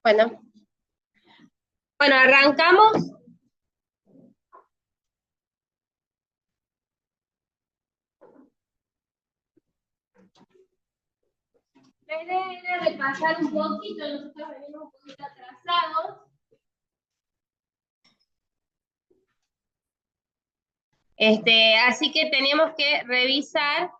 Bueno, bueno, arrancamos. La idea era repasar un poquito, nosotros venimos un poquito atrasados. Así que teníamos que revisar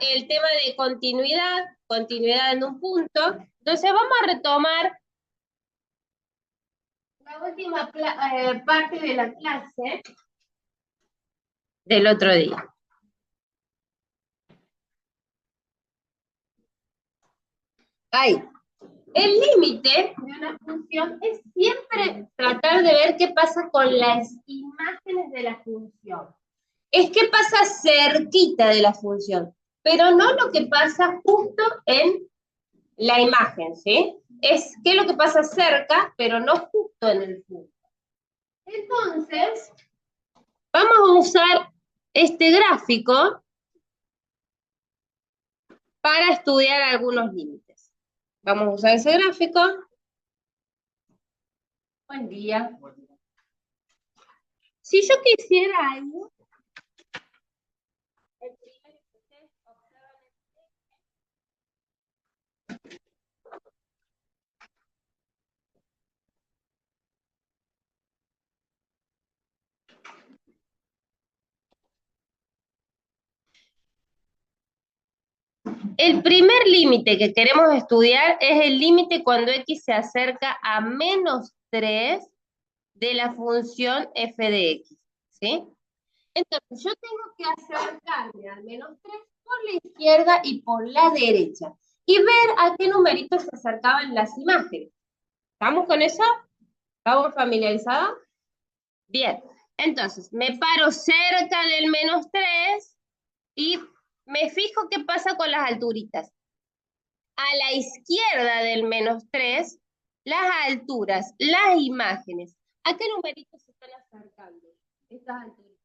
el tema de continuidad en un punto. Entonces vamos a retomar la última parte de la clase del otro día. Ahí. El límite de una función es siempre tratar de ver qué pasa con las imágenes de la función. Es qué pasa cerquita de la función, pero no lo que pasa justo en la imagen, ¿sí? Es qué es lo que pasa cerca, pero no justo en el punto. Entonces, vamos a usar este gráfico para estudiar algunos límites. Vamos a usar ese gráfico. Buen día. Si yo quisiera algo, el primero que ustedes observan el primer límite que queremos estudiar es el límite cuando x se acerca a -3 de la función f de x, ¿sí? Entonces, yo tengo que acercarme al -3 por la izquierda y por la derecha, y ver a qué numeritos se acercaban las imágenes. ¿Estamos con eso? ¿Estamos familiarizados? Bien, entonces, me paro cerca del -3 y me fijo qué pasa con las alturitas. A la izquierda del -3, las alturas, las imágenes. ¿A qué numeritos se están acercando estas alturitas?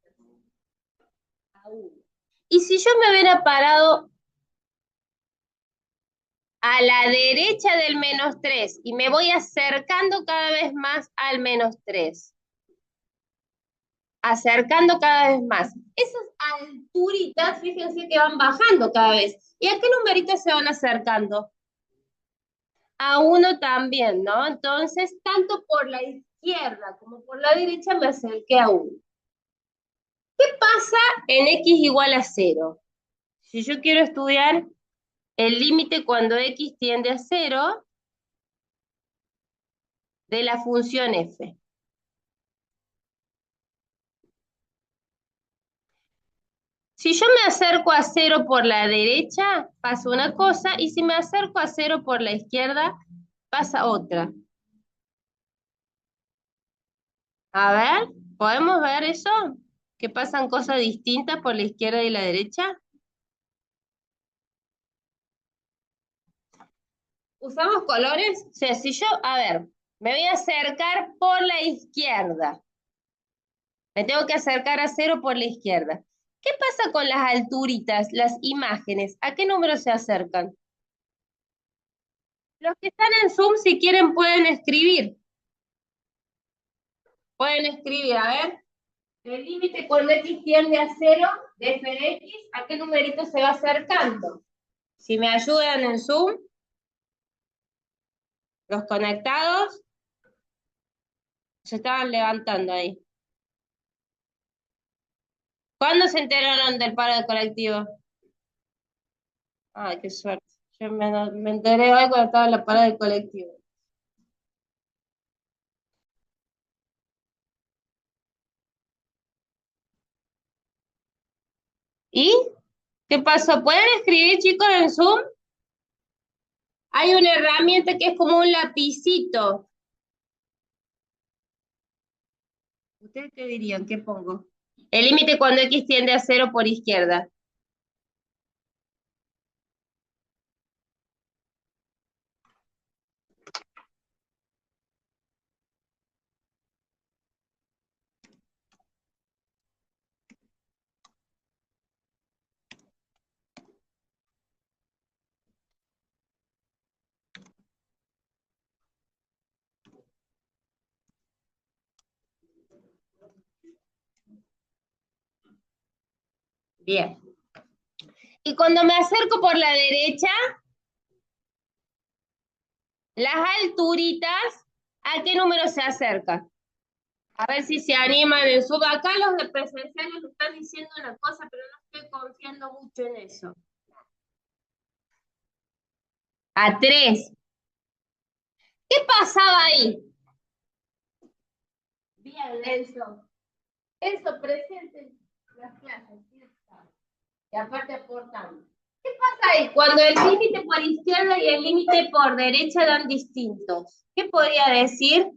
A 1. Y si yo me hubiera parado a la derecha del -3 y me voy acercando cada vez más al -3, acercando cada vez más, esas alturitas, fíjense que van bajando cada vez. ¿Y a qué numeritos se van acercando? A 1 también, ¿no? Entonces, tanto por la izquierda como por la derecha me acerqué a 1. ¿Qué pasa en x igual a 0? Si yo quiero estudiar el límite cuando x tiende a 0 de la función f. Si yo me acerco a 0 por la derecha, pasa una cosa, y si me acerco a 0 por la izquierda, pasa otra. A ver, ¿podemos ver eso? ¿Que pasan cosas distintas por la izquierda y la derecha? ¿Usamos colores? O sea, si yo, a ver, me voy a acercar por la izquierda. Me tengo que acercar a 0 por la izquierda. ¿Qué pasa con las alturitas, las imágenes? ¿A qué número se acercan? Los que están en Zoom, si quieren, pueden escribir. Pueden escribir, a ver. El límite cuando x tiende a 0 de f de x, ¿a qué numerito se va acercando? Si me ayudan en Zoom, los conectados se estaban levantando ahí. ¿Cuándo se enteraron del paro del colectivo? Ay, qué suerte. Yo me enteré hoy cuando estaba en la parada del colectivo. ¿Y qué pasó? ¿Pueden escribir, chicos, en Zoom? Hay una herramienta que es como un lapicito. ¿Ustedes qué dirían? ¿Qué pongo? El límite cuando x tiende a 0 por izquierda. Bien. Y cuando me acerco por la derecha, las alturitas, ¿a qué número se acercan? A ver si se animan en su... Acá los de presenciales me están diciendo una cosa, pero no estoy confiando mucho en eso. A 3. ¿Qué pasaba ahí? Bien, Enzo. Enzo, presente en las clases. ¿Sí? Y aparte aportando. ¿Qué pasa ahí? Cuando el límite por izquierda y el límite por derecha dan distintos. ¿Qué podría decir?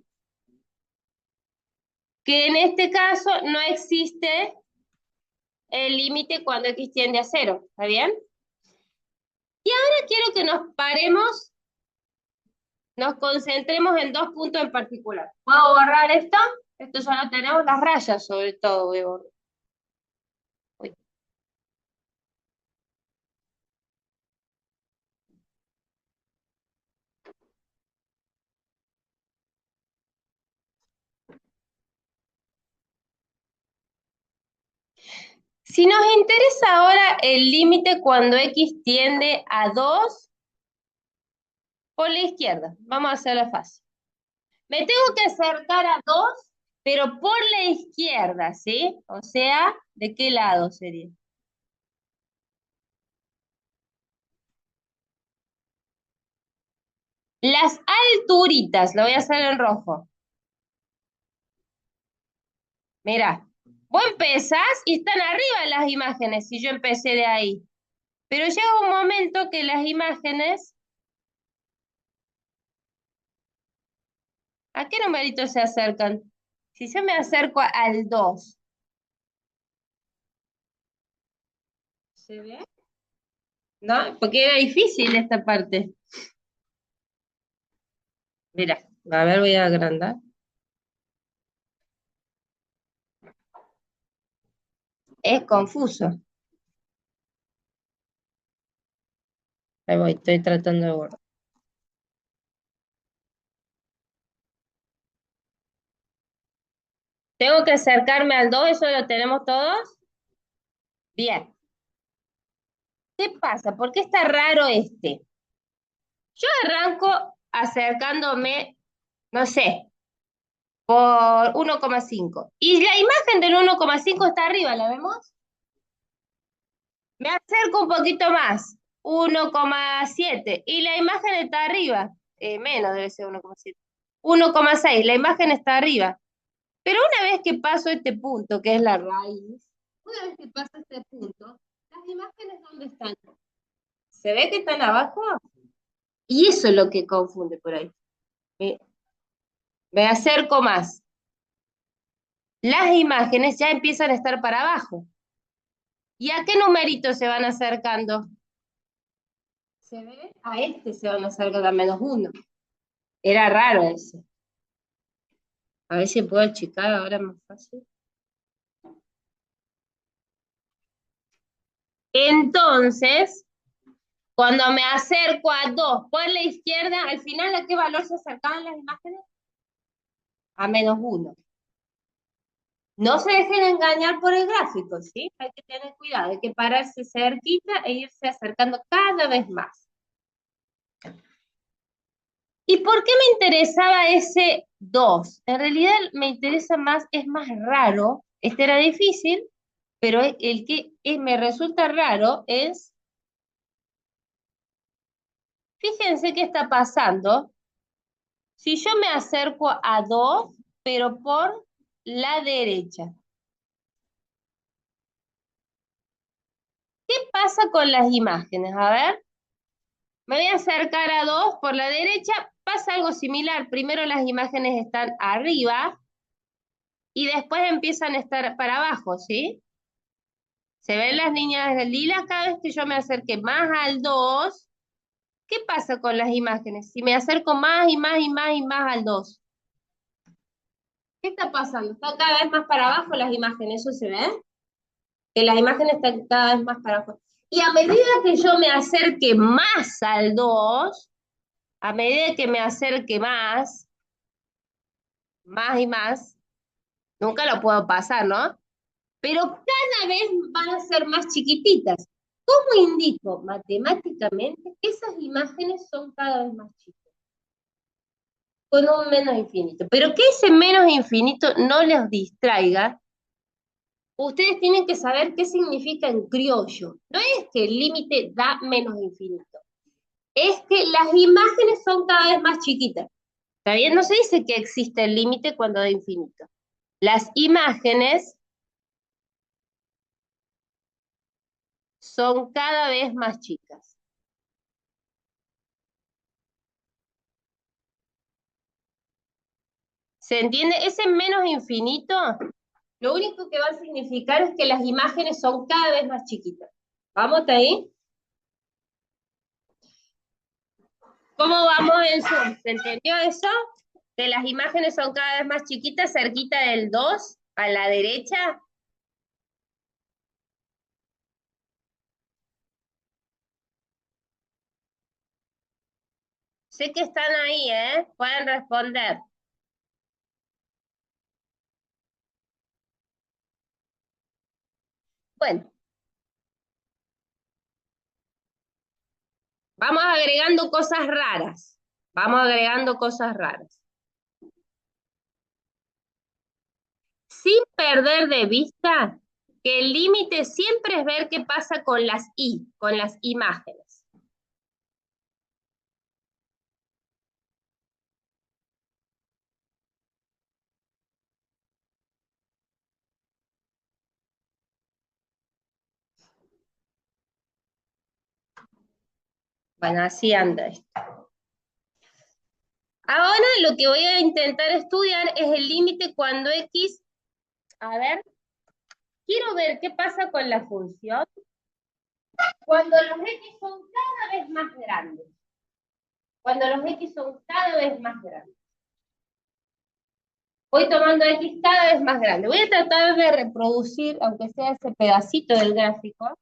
Que en este caso no existe el límite cuando x tiende a 0. ¿Está bien? Y ahora quiero que nos paremos, nos concentremos en dos puntos en particular. ¿Puedo borrar esto? Esto solo tenemos las rayas, sobre todo. Voy a borrar. Uy. Si nos interesa ahora el límite cuando x tiende a 2 por la izquierda, vamos a hacerlo fácil. Me tengo que acercar a 2, pero por la izquierda, ¿sí? O sea, ¿de qué lado sería? Las alturitas, lo voy a hacer en rojo. Mira, vos empezás y están arriba las imágenes, si yo empecé de ahí. Pero llega un momento que las imágenes, ¿a qué numerito se acercan? Si yo me acerco al 2, ¿se ve? ¿No? Porque era difícil esta parte. Mira, a ver, voy a agrandar. Es confuso. Ahí voy, estoy tratando de borrar. Tengo que acercarme al 2, ¿eso lo tenemos todos? Bien. ¿Qué pasa? ¿Por qué está raro este? Yo arranco acercándome, no sé, por 1,5. Y la imagen del 1,5 está arriba, ¿la vemos? Me acerco un poquito más, 1,7. Y la imagen está arriba. Menos debe ser 1,7. 1,6, la imagen está arriba. Pero una vez que paso este punto, que es la raíz, una vez que paso este punto, las imágenes ¿dónde están? ¿Se ve que están abajo? Y eso es lo que confunde por ahí. Me, me acerco más. Las imágenes ya empiezan a estar para abajo. ¿Y a qué numerito se van acercando? ¿Se ve? A este se van acercando a -1. Era raro ese. A ver si puedo achicar ahora más fácil. Entonces, cuando me acerco a 2 por la izquierda, al final ¿a qué valor se acercaban las imágenes? A -1. No se dejen engañar por el gráfico, ¿sí? Hay que tener cuidado, hay que pararse cerquita e irse acercando cada vez más. ¿Y por qué me interesaba ese 2? En realidad me interesa más, es más raro, este era difícil, pero el que me resulta raro es, fíjense qué está pasando si yo me acerco a 2, pero por la derecha. ¿Qué pasa con las imágenes? A ver, me voy a acercar a 2 por la derecha, pasa algo similar. Primero las imágenes están arriba y después empiezan a estar para abajo, ¿sí? Se ven las líneas lilas cada vez que yo me acerque más al 2. ¿Qué pasa con las imágenes? Si me acerco más y más y más y más al 2. ¿Qué está pasando? Están cada vez más para abajo las imágenes, ¿eso se ve? Que las imágenes están cada vez más para abajo. Y a medida que yo me acerque más al 2, a medida que me acerque más y más, nunca lo puedo pasar, ¿no? pero cada vez van a ser más chiquititas. ¿Cómo indico matemáticamente que esas imágenes son cada vez más chicas? Con un menos infinito. Pero que ese menos infinito no les distraiga. Ustedes tienen que saber qué significa en criollo. No es que el límite da menos infinito. Es que las imágenes son cada vez más chiquitas. ¿Está bien? No se dice que existe el límite cuando da infinito. Las imágenes son cada vez más chicas. ¿Se entiende? Ese menos infinito, lo único que va a significar es que las imágenes son cada vez más chiquitas. ¿Vamos hasta ahí? ¿Cómo vamos en Zoom? ¿Se entendió eso? Que las imágenes son cada vez más chiquitas, cerquita del 2, a la derecha. Sé que están ahí, ¿eh? Pueden responder. Bueno, vamos agregando cosas raras. Vamos agregando cosas raras. Sin perder de vista que el límite siempre es ver qué pasa con las con las imágenes. Bueno, así anda esto. Ahora lo que voy a intentar estudiar es el límite cuando X, a ver, quiero ver qué pasa con la función cuando los X son cada vez más grandes. Cuando los X son cada vez más grandes. Voy tomando X cada vez más grande. Voy a tratar de reproducir, aunque sea ese pedacito del gráfico.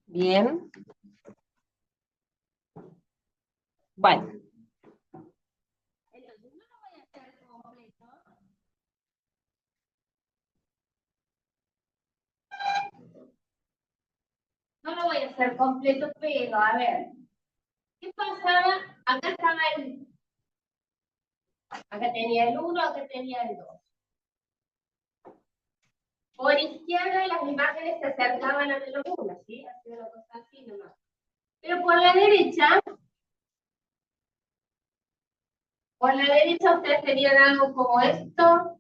Bien. Bueno. Entonces, no lo voy a hacer completo. No lo voy a hacer completo, pero a ver, ¿qué pasaba? Acá estaba acá tenía el uno, acá tenía el 2. Por izquierda las imágenes se acercaban a menos 1, ¿sí? Hacía una cosa así nomás. Pero por la derecha ustedes tenían algo como esto.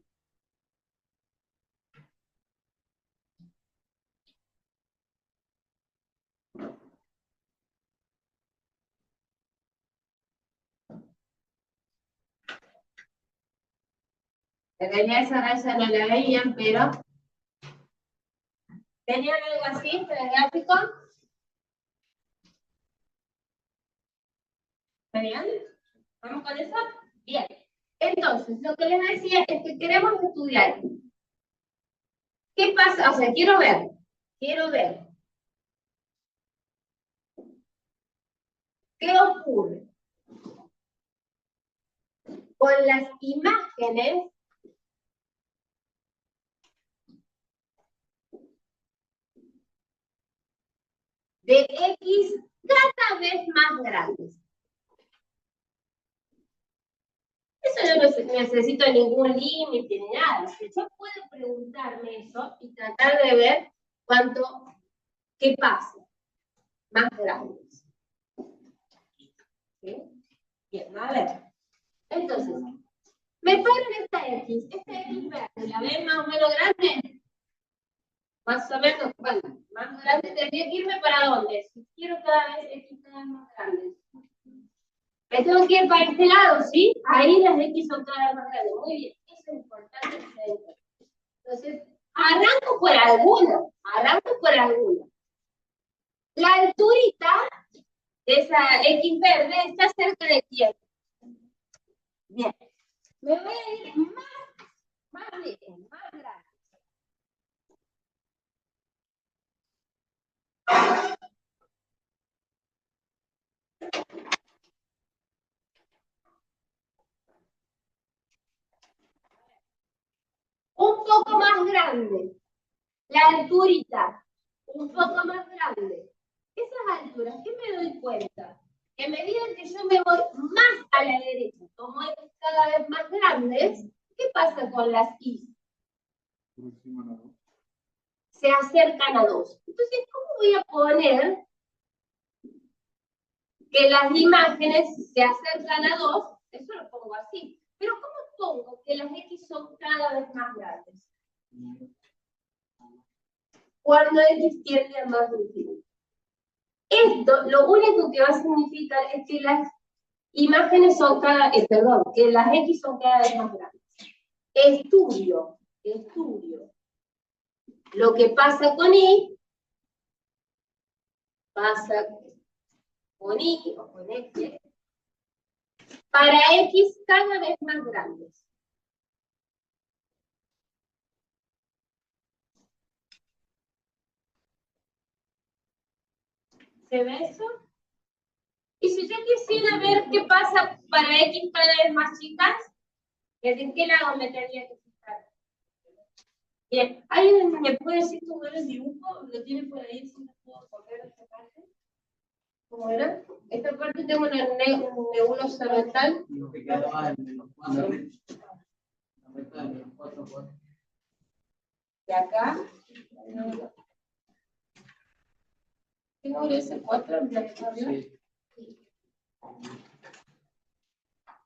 En realidad esa raya no la veían, pero tenían algo así en el gráfico. ¿Está bien? ¿Vamos con eso? Bien. Entonces, lo que les decía es que queremos estudiar. ¿Qué pasa? O sea, quiero ver qué ocurre con las imágenes de X cada vez más grandes. Eso yo no necesito ningún límite ni nada. Yo puedo preguntarme eso y tratar de ver qué pasa más grandes. ¿Sí? Bien, a ver. Entonces, me paro en esta X verde, ¿la ven más o menos grande? Más o menos, bueno, más grande tendría que irme para dónde. Si quiero cada vez X cada vez más grande. Me tengo que ir para este lado, ¿sí? Ahí las X son cada vez más grandes. Muy bien, eso es importante que se den cuenta. Entonces, arranco por alguna, arranco por alguna. La alturita de esa X verde está cerca de quién. Bien, me voy a ir más lejos, más grande. Un poco más grande. La alturita, un poco más grande. Esas alturas, ¿qué me doy cuenta? Que a medida que yo me voy más a la derecha, como es cada vez más grandes, ¿qué pasa con las I? Se acercan a 2. Entonces, ¿cómo voy a poner que las imágenes se acercan a 2? Eso lo pongo así. Pero ¿cómo pongo que las X son cada vez más grandes? Cuando X tiende a más infinito. Esto lo único que va a significar es que las imágenes son que las X son cada vez más grandes. Estudio lo que pasa con Y, pasa con Y o con X, para X cada vez más grandes. ¿Se ve eso? Y si yo quisiera ver qué pasa para X cada vez más chicas, ¿en qué lado me tendría que fijar? Bien, ¿alguien me puede decir cómo era el dibujo? ¿Lo tiene por ahí? Si no puedo coger esta parte. ¿Cómo era? Esta parte tengo una nebulosa mental. Lo que quedaba en los cuatro. De acá. ¿Tengo ese 4 en la sí.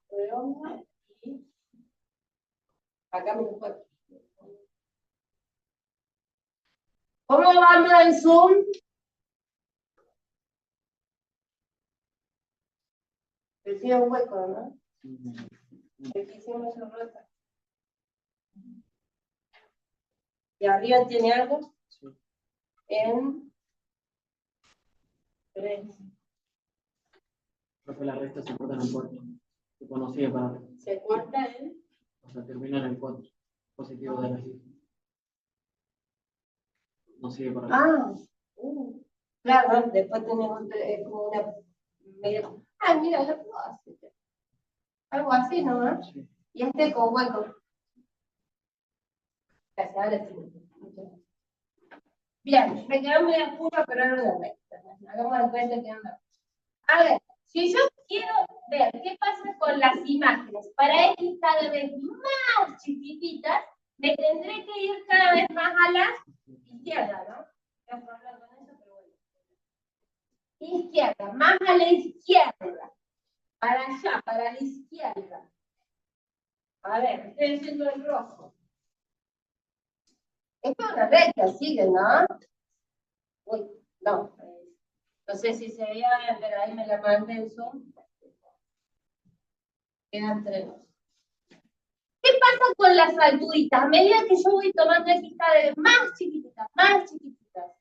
Redonda y acá me lo 4. ¿Cómo vamos en Zoom? Prefiero un hueco, ¿no? Aquí hicimos un rota. ¿Y arriba tiene algo? Sí. En 3. Profe, la recta se corta en el 4. Se conocía para. Se corta en. O sea, termina en el 4. Positivo de la cifra. No sigue para. Ah, claro, después tenemos como una. Mira, yo puedo hacer. Algo así, ¿no? Sí. Y este con hueco. Casi ahora sí. Bien, me quedó medio curva, pero no de recta. Hagamos de cuenta que anda. A ver, si yo quiero ver qué pasa con las imágenes para X cada vez más chiquititas, me tendré que ir cada vez más a la izquierda, ¿no? Voy a hablar con eso, pero bueno. Izquierda, más a la izquierda. Para allá, para la izquierda. A ver, estoy haciendo el rojo. Esto es una recta, sigue, ¿no? Uy, no. No sé si se veía, pero ahí me la mandé en Zoom. Quedan 3. ¿Qué pasa con las alturitas? A medida que yo voy tomando X cada vez más chiquititas, más chiquititas.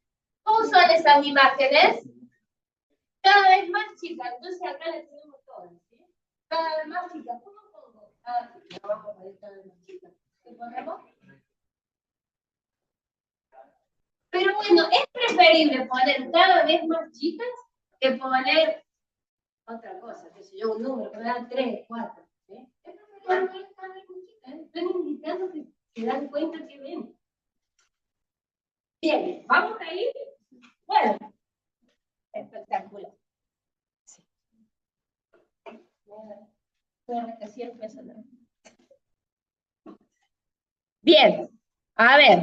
¿Cómo son esas imágenes? Cada vez más chicas. Entonces acá les tenemos todas, ¿sí? Cada vez más chicas. ¿Cómo pongo? Vamos a ver cada vez más chicas. ¿Qué ponemos? Pero bueno, es preferible poner cada vez más chicas que poner otra cosa, que sé yo, un número, poner 3, 4. ¿Sí? Es preferible poner cada vez más chicas. Están indicando que se dan cuenta que ven. Bien, ¿vamos a ir? Bueno, espectacular. Sí. Bien, a ver,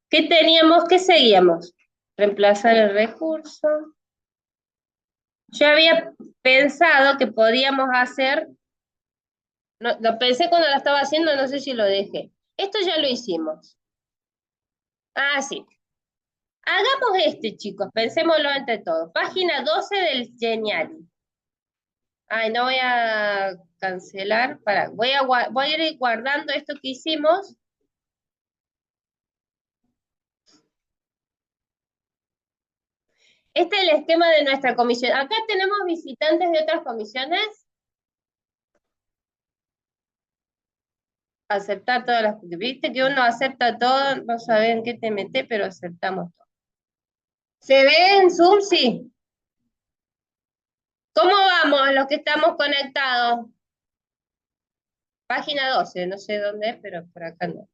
¿qué teníamos? ¿Qué seguíamos? Reemplazar el recurso. Yo había pensado que podíamos hacer, no, lo pensé cuando lo estaba haciendo, no sé si lo dejé. Esto ya lo hicimos. Ah, sí. Hagamos este, chicos, pensémoslo entre todos. Página 12 del Geniali. Ay, no voy a cancelar. Voy a ir guardando esto que hicimos. Este es el esquema de nuestra comisión. Acá tenemos visitantes de otras comisiones. Aceptar todas las. Viste que uno acepta todo, no sabe en qué te metes, pero aceptamos todo. ¿Se ve en Zoom? Sí. ¿Cómo vamos los que estamos conectados? Página 12, no sé dónde, pero por acá no.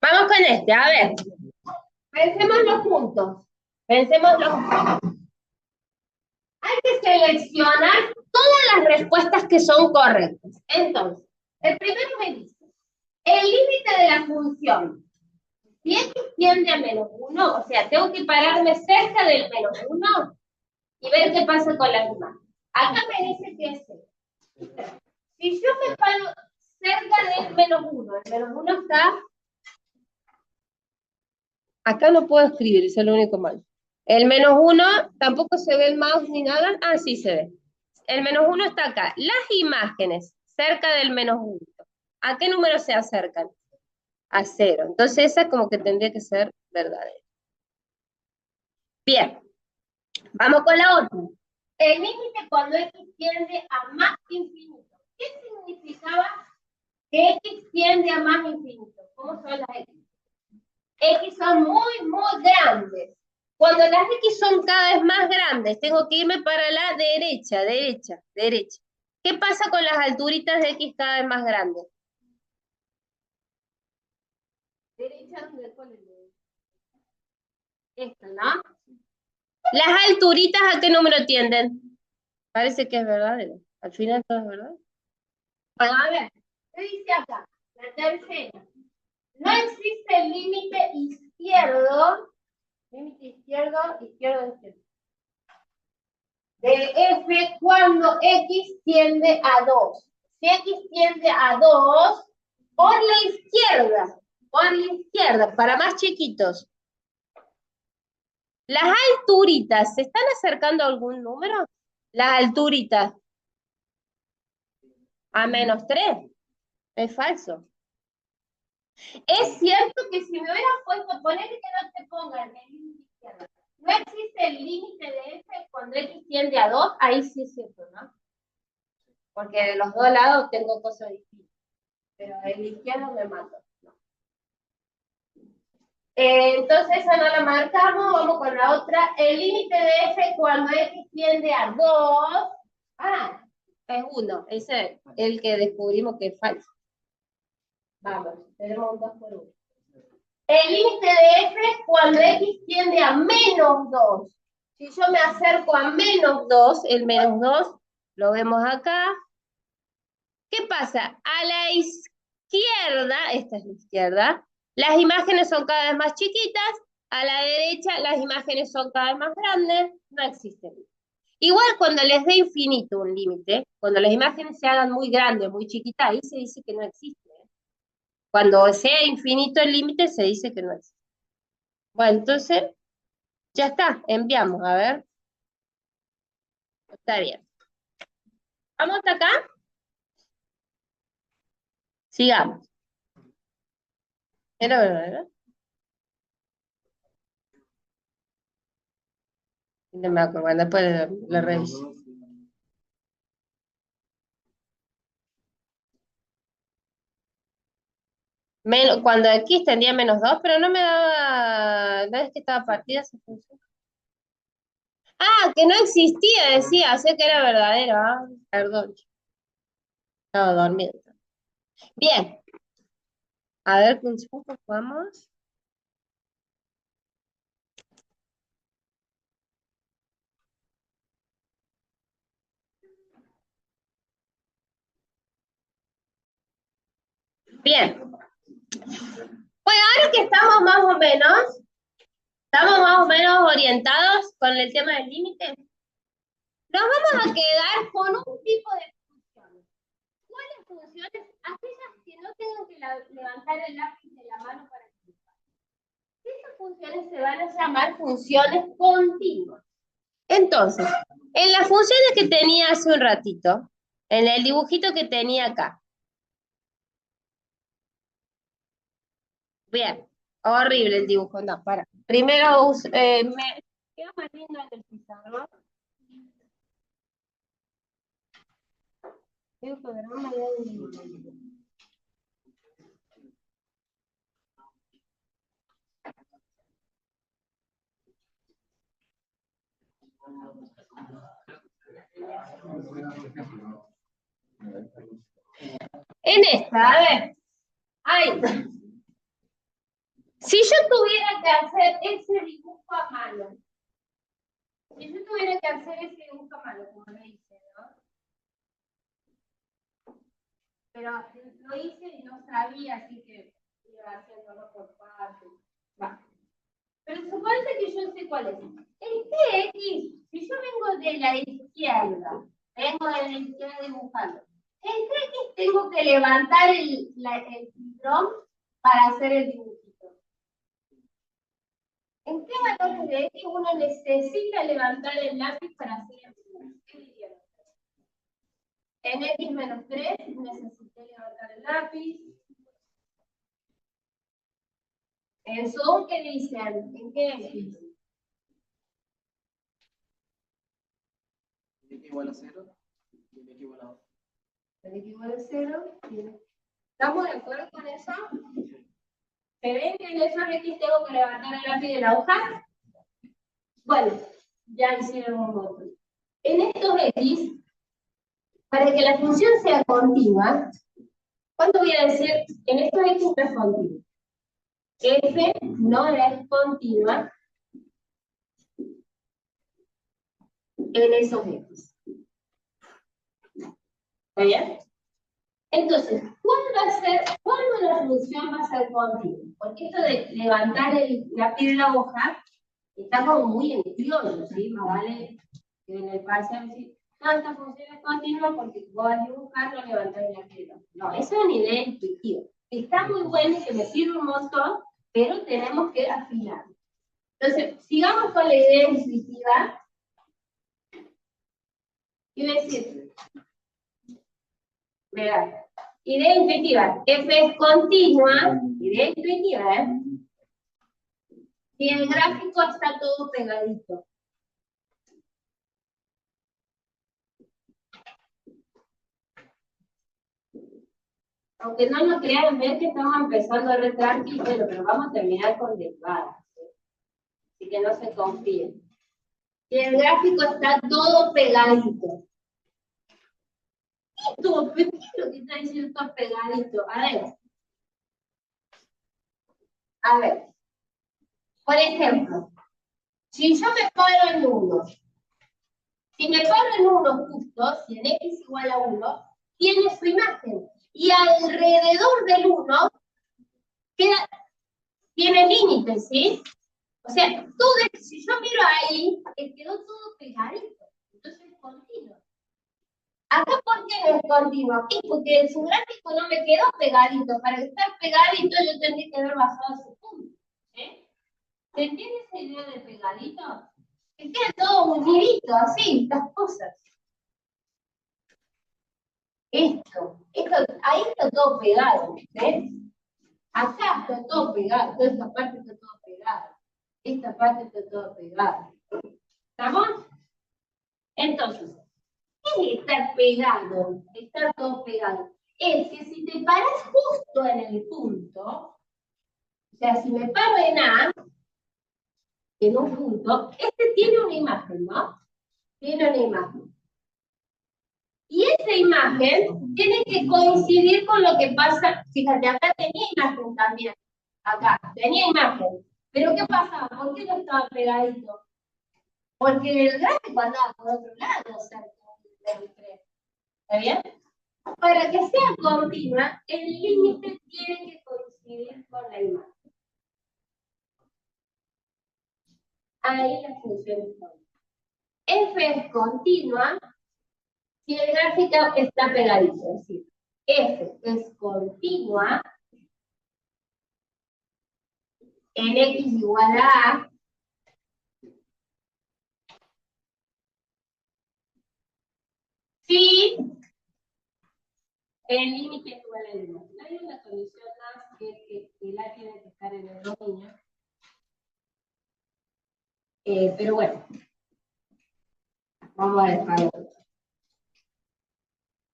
Vamos con este, a ver. Pensémoslo juntos. Pensémoslo juntos. Hay que seleccionar todas las respuestas que son correctas. Entonces, el primero me dice, el límite de la función, si x tiende a -1, o sea, tengo que pararme cerca del -1 y ver qué pasa con las imágenes. Acá me dice que es 0. Si yo me paro cerca del -1, el -1 está... Acá no puedo escribir, eso es lo único malo. El -1 tampoco se ve el mouse ni nada. Ah, sí se ve. El -1 está acá. Las imágenes cerca del -1. ¿A qué número se acercan? A 0. Entonces esa como que tendría que ser verdadera. Bien. Vamos con la otra. El límite cuando x tiende a más infinito. ¿Qué significaba que x tiende a más infinito? ¿Cómo son las x? X son muy, muy grandes. Cuando las X son cada vez más grandes, tengo que irme para la derecha, derecha, derecha. ¿Qué pasa con las alturitas de X cada vez más grandes? Derecha, ¿dónde ponen? Esta, ¿no? ¿Las alturitas a qué número tienden? Parece que es verdadero. Al final todo es verdad. Bueno, a ver, ¿qué dice acá? La tercera. No existe el límite izquierdo, izquierdo, izquierdo. De f cuando x tiende a 2. Si x tiende a 2, por la izquierda, para más chiquitos. Las alturitas, ¿se están acercando a algún número? Las alturitas. A -3. Es falso. Es cierto que si me hubieran puesto, ponele que no te pongan el límite izquierdo. No existe el límite de f cuando x tiende a 2, ahí sí es cierto, ¿no? Porque de los dos lados tengo cosas distintas. Pero el izquierdo me mato. No. Entonces esa no la marcamos, vamos con la otra. El límite de f cuando x tiende a 2, es 1, ese es el que descubrimos que es falso. Vamos, tenemos un 2 por 1. El límite de f cuando x tiende a -2. Si yo me acerco a -2, el -2 lo vemos acá. ¿Qué pasa? A la izquierda, esta es la izquierda, las imágenes son cada vez más chiquitas, a la derecha las imágenes son cada vez más grandes, no existe límite. Igual cuando les dé infinito un límite, cuando las imágenes se hagan muy grandes, muy chiquitas, ahí se dice que no existe. Cuando sea infinito el límite, se dice que no existe. Bueno, entonces, ya está, enviamos, a ver. Está bien. ¿Vamos hasta acá? Sigamos. Era verdad. No me acuerdo, bueno, después lo reviso. Cuando aquí extendía -2, pero no me daba, no es que estaba partida esa función. Ah, que no existía, decía, sé que era verdadero. Ah, perdón, estaba dormido. Bien, a ver, ¿con poco jugamos? Bien. Bueno, ahora que estamos más o menos orientados con el tema del límite, Nos vamos a quedar con un tipo de funciones. ¿Cuáles funciones? Aquellas que no tengan que levantar el lápiz de la mano para dibujar. Esas funciones se van a llamar funciones continuas. Entonces, en las funciones que tenía hace un ratito, en el dibujito que tenía acá. Bien, horrible el dibujo, no, para. Primero, me quedo más lindo en el pizarrón. En esta, a ver. Ay. Si yo tuviera que hacer ese dibujo a mano, como lo hice, ¿no? Pero lo hice y no sabía, así que iba haciéndolo por partes. Va. Pero suponete que yo sé cuál es. El TX, si yo vengo de la izquierda, dibujando, el TX tengo que levantar el tiburón para hacer el dibujito. ¿En qué valores de X uno necesita levantar el lápiz para hacer el dibujo? ¿Qué dirían? En X menos 3 necesité levantar el lápiz. En Zoom, ¿qué dicen? ¿En qué X? X igual a 0 y X igual a 2. X igual a 0. ¿Estamos de acuerdo con eso? ¿Se ven que en esos X tengo que levantar el lápiz de la hoja? Bueno, ya hicieron un montón. En estos X, para que la función sea continua, ¿cuánto voy a decir? En estos X no es continua. F no es continua en esos X. ¿Está bien? Entonces, ¿cuándo la función va a ser continua? Porque esto de levantar el lápiz de la hoja está como muy en criollo, ¿sí? Más vale que en el parcial decir, no, esta función es continua porque vos vas a dibujar, no levantar el lápiz de la hoja. No, eso es una idea intuitiva. Está muy bueno y que me sirve un montón, pero tenemos que afinar. Entonces, sigamos con la idea intuitiva. Y decir, verá, idea intuitiva, F es continua, idea intuitiva, ¿eh? Si el gráfico está todo pegadito. Aunque no lo crean, ven que estamos empezando a re tranqui, bueno, pero vamos a terminar con derivadas, ¿sí? Así que no se confíen. Si el gráfico está todo pegadito. ¿Qué es lo que está diciendo todo pegadito? A ver. Por ejemplo, si yo me paro en 1, si me paro en 1 justo, si en X igual a 1, tiene su imagen. Y alrededor del 1 tiene límites, ¿sí? O sea, si yo miro ahí, quedó todo pegadito. Entonces es continuo. Acá, ¿por qué no es continuo? Y porque en su gráfico no me quedó pegadito. Para estar pegadito yo tendría que haber bajado su punto. ¿Sí? ¿Se entiende esa idea de pegadito? Que queda todo unidito, así, estas cosas. Esto, ahí está todo pegado, ¿ves? Acá está todo pegado, toda esta parte está todo pegada. Esta parte está todo pegada. ¿Estamos? Entonces, ¿qué es estar pegado? Estar todo pegado. Es que si te paras justo en el punto, o sea, si me paro en A, en un punto, este tiene una imagen, ¿no? Tiene una imagen. Y esa imagen tiene que coincidir con lo que pasa. Fíjate, acá tenía imagen también. Acá, tenía imagen. Pero ¿qué pasaba? ¿Por qué no estaba pegadito? Porque el gráfico andaba por otro lado, cerca del 3. ¿Está bien? Para que sea continua, el límite tiene que coincidir con la imagen. Ahí la función es continua. F es continua si el gráfico está pegadito, es decir, F es continua en X igual a A, si el límite es igual a L. No hay una condición más que el A tiene que estar en el dominio. Pero bueno, vamos a dejarlo.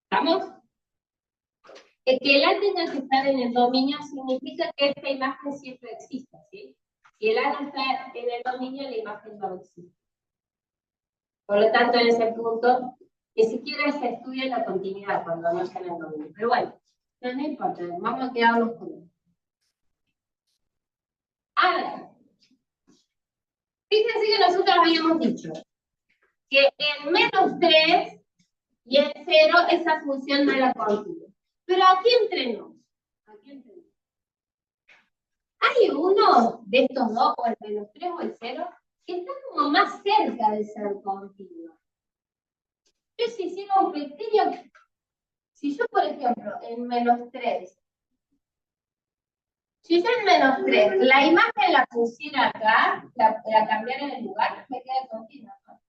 ¿Estamos? Que el A tenga que estar en el dominio significa que esta imagen siempre existe, ¿sí? Si el A no está en el dominio, la imagen no existe. Por lo tanto, en ese punto, ni siquiera se estudia la continuidad cuando no está en el dominio. Pero bueno, no importa, vamos a quedarnos con eso. Ahora, fíjense que nosotros habíamos dicho que en -3 y en 0 esa función no era continua. Pero aquí entre nos, hay uno de estos dos, o el -3 o el 0, que está como más cerca de ser continua. Entonces, si hiciera un pequeño, si yo, por ejemplo, en -3, si yo en -3, la imagen la pusiera acá, la cambiara de lugar, me queda continua, ¿no?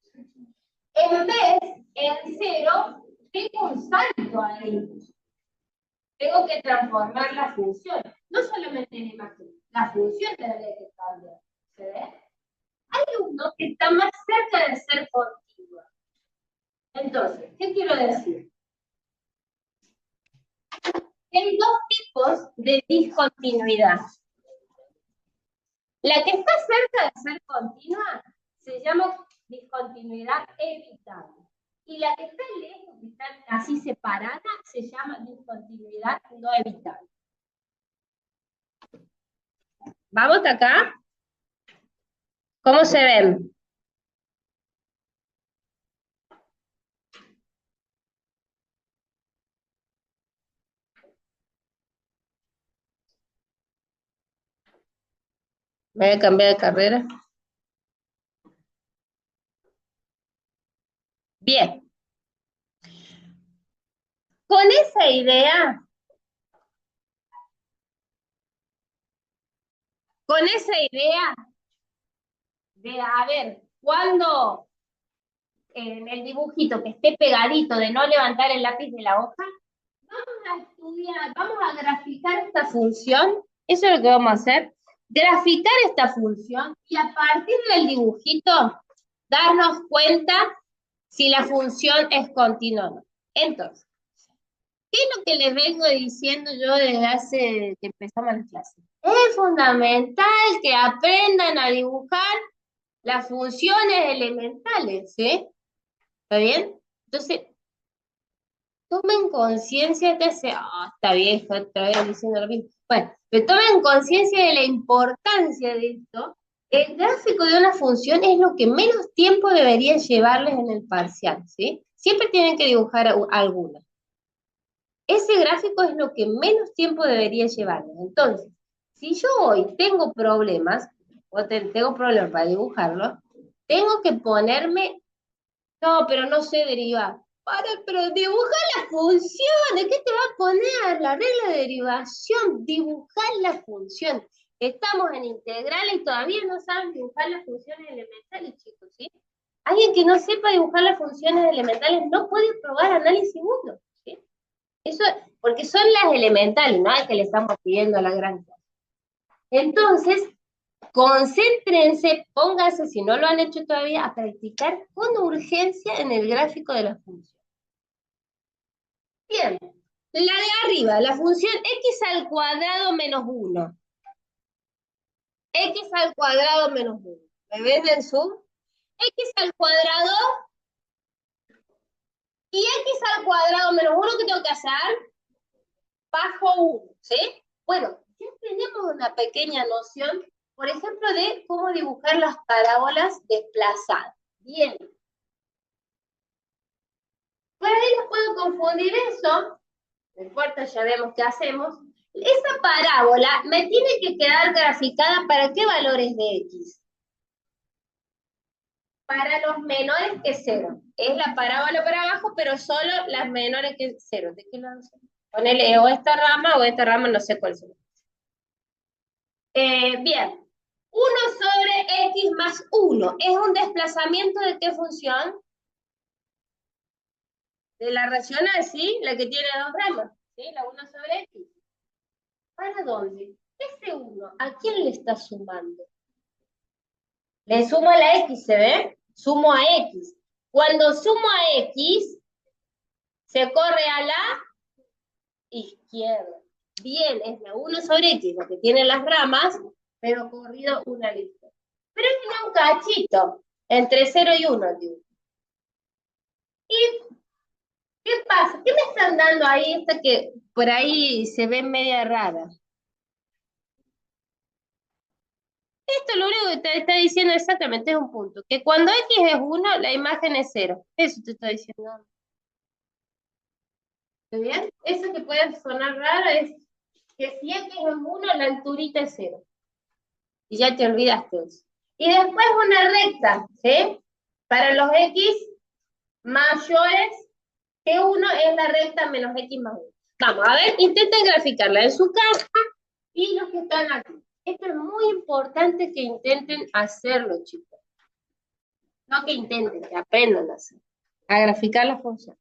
En vez, en 0, tengo un salto ahí. Tengo que transformar la función. No solamente la imagen, la función tendría que cambiar. ¿Se ve? Hay uno que está más cerca de ser continua. Entonces, ¿qué quiero decir? Hay dos tipos de discontinuidad. La que está cerca de ser continua se llama discontinuidad evitable. Y la que está lejos, que está así separada, se llama discontinuidad no evitable. ¿Vamos acá? ¿Cómo se ven? Me voy a cambiar de carrera. Bien. Con esa idea, de, a ver, cuando en el dibujito que esté pegadito de no levantar el lápiz de la hoja, vamos a estudiar, vamos a graficar esta función. Eso es lo que vamos a hacer. Graficar esta función y a partir del dibujito darnos cuenta si la función es continua o no. Entonces, ¿qué es lo que les vengo diciendo yo desde hace que empezamos la clase? Es fundamental que aprendan a dibujar las funciones elementales, ¿sí? ¿Está bien? Entonces, tomen conciencia que esta vieja otra vez diciendo lo mismo. Bueno, pero tomen conciencia de la importancia de esto. El gráfico de una función es lo que menos tiempo debería llevarles en el parcial, ¿sí? Siempre tienen que dibujar alguna. Ese gráfico es lo que menos tiempo debería llevarles. Entonces, si yo hoy tengo problemas, o tengo problemas para dibujarlo, tengo que ponerme, no, pero no sé derivar. Pero dibujar las funciones, ¿qué te va a poner? La regla de derivación, dibujar la función. Estamos en integrales y todavía no saben dibujar las funciones elementales, chicos, ¿sí? Alguien que no sepa dibujar las funciones elementales no puede probar análisis 1, ¿sí? Eso, porque son las elementales, no es que le estamos pidiendo a la gran cosa. Entonces, concéntrense, pónganse, si no lo han hecho todavía, a practicar con urgencia en el gráfico de la función. Bien, la de arriba, la función x al cuadrado menos 1. X al cuadrado menos 1. ¿Me ven en Zoom? X al cuadrado y x al cuadrado menos 1, ¿qué tengo que hacer? Bajo 1, ¿sí? Bueno, ya tenemos una pequeña noción, por ejemplo, de cómo dibujar las parábolas desplazadas. Bien. Por ahí les puedo confundir eso, no importa, ya vemos qué hacemos. Esa parábola me tiene que quedar graficada para qué valores de x. para los menores que cero. Es la parábola para abajo, pero solo las menores que cero. ¿De qué lado son? Ponele o esta rama, no sé cuál será. Bien. 1/x más 1. ¿Es un desplazamiento de qué función? De la racional, ¿sí? La que tiene dos ramas, ¿sí? La 1/x. ¿Para dónde? Ese 1, ¿a quién le está sumando? Le sumo a la x, ¿se ve? Sumo a x. Cuando sumo a x, se corre a la izquierda. Bien, es la 1/x, la que tiene las ramas, pero corrido una lista. Pero tiene un cachito, entre 0 y 1, tío. ¿Y qué pasa? ¿Qué me están dando ahí? Esta que por ahí se ve media rara. Esto lo único que te está diciendo exactamente es un punto. Que cuando x es 1, la imagen es 0. Eso te está diciendo. ¿Está bien? Eso que puede sonar raro es que si x es 1, la alturita es 0. Y ya te olvidaste eso. Y después una recta, ¿sí? Para los x mayores que 1 es la recta menos x más 1. Vamos, a ver, intenten graficarla en su casa y los que están aquí. Esto es muy importante que intenten hacerlo, chicos. No que intenten, que aprendan a hacer. A graficar la función.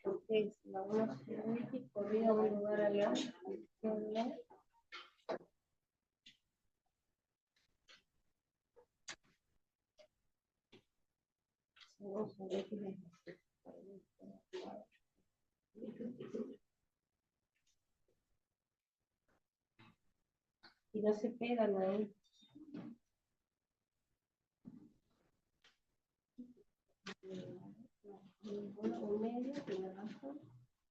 Ok, la 1/x corrida un lugar a la izquierda. Y no se pegan ahí. Un medio, tiene razón.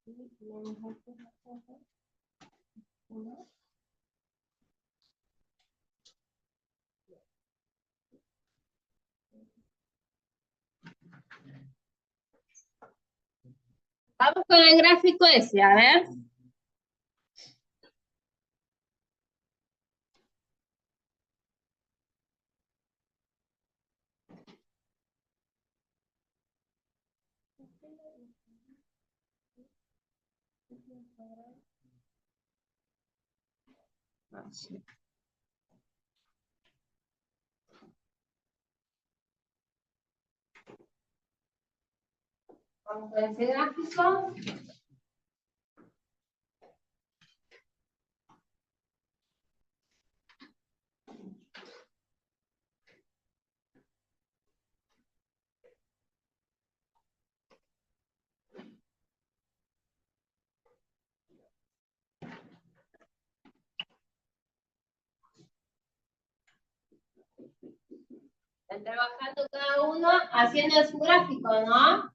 Y tenemos otras cosas. Vamos con el gráfico ese, a ver. Así. Vamos con ese gráfico. Están trabajando cada uno haciendo su gráfico, ¿no?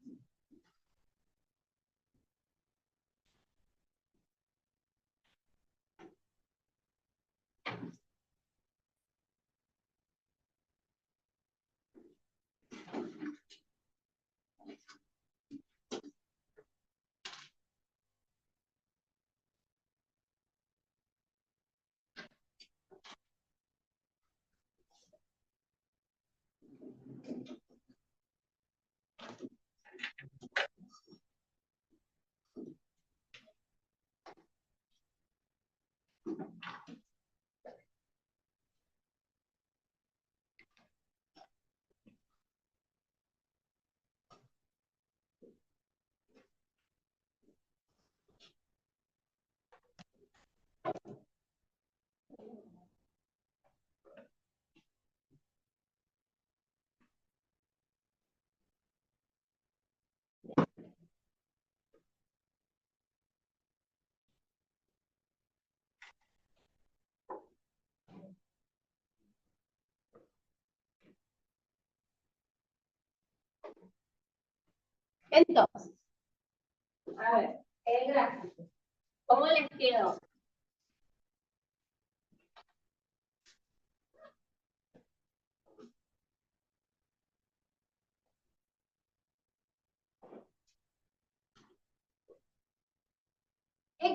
Entonces, a ver, el gráfico. ¿Cómo les quedó?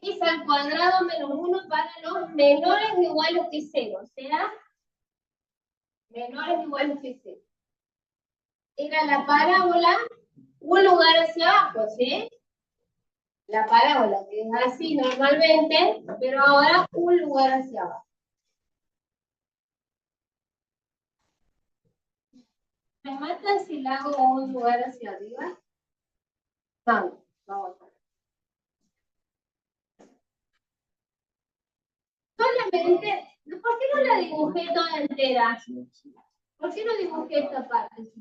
X al cuadrado menos 1 para los menores o iguales que 0, o sea, menores o iguales que 0. Era la parábola, un lugar hacia abajo, ¿sí? La parábola que es así normalmente, pero ahora un lugar hacia abajo. ¿Me matan si la hago un lugar hacia arriba? Vamos a ver. Solamente, ¿por qué no la dibujé toda entera? ¿Por qué no dibujé esta parte?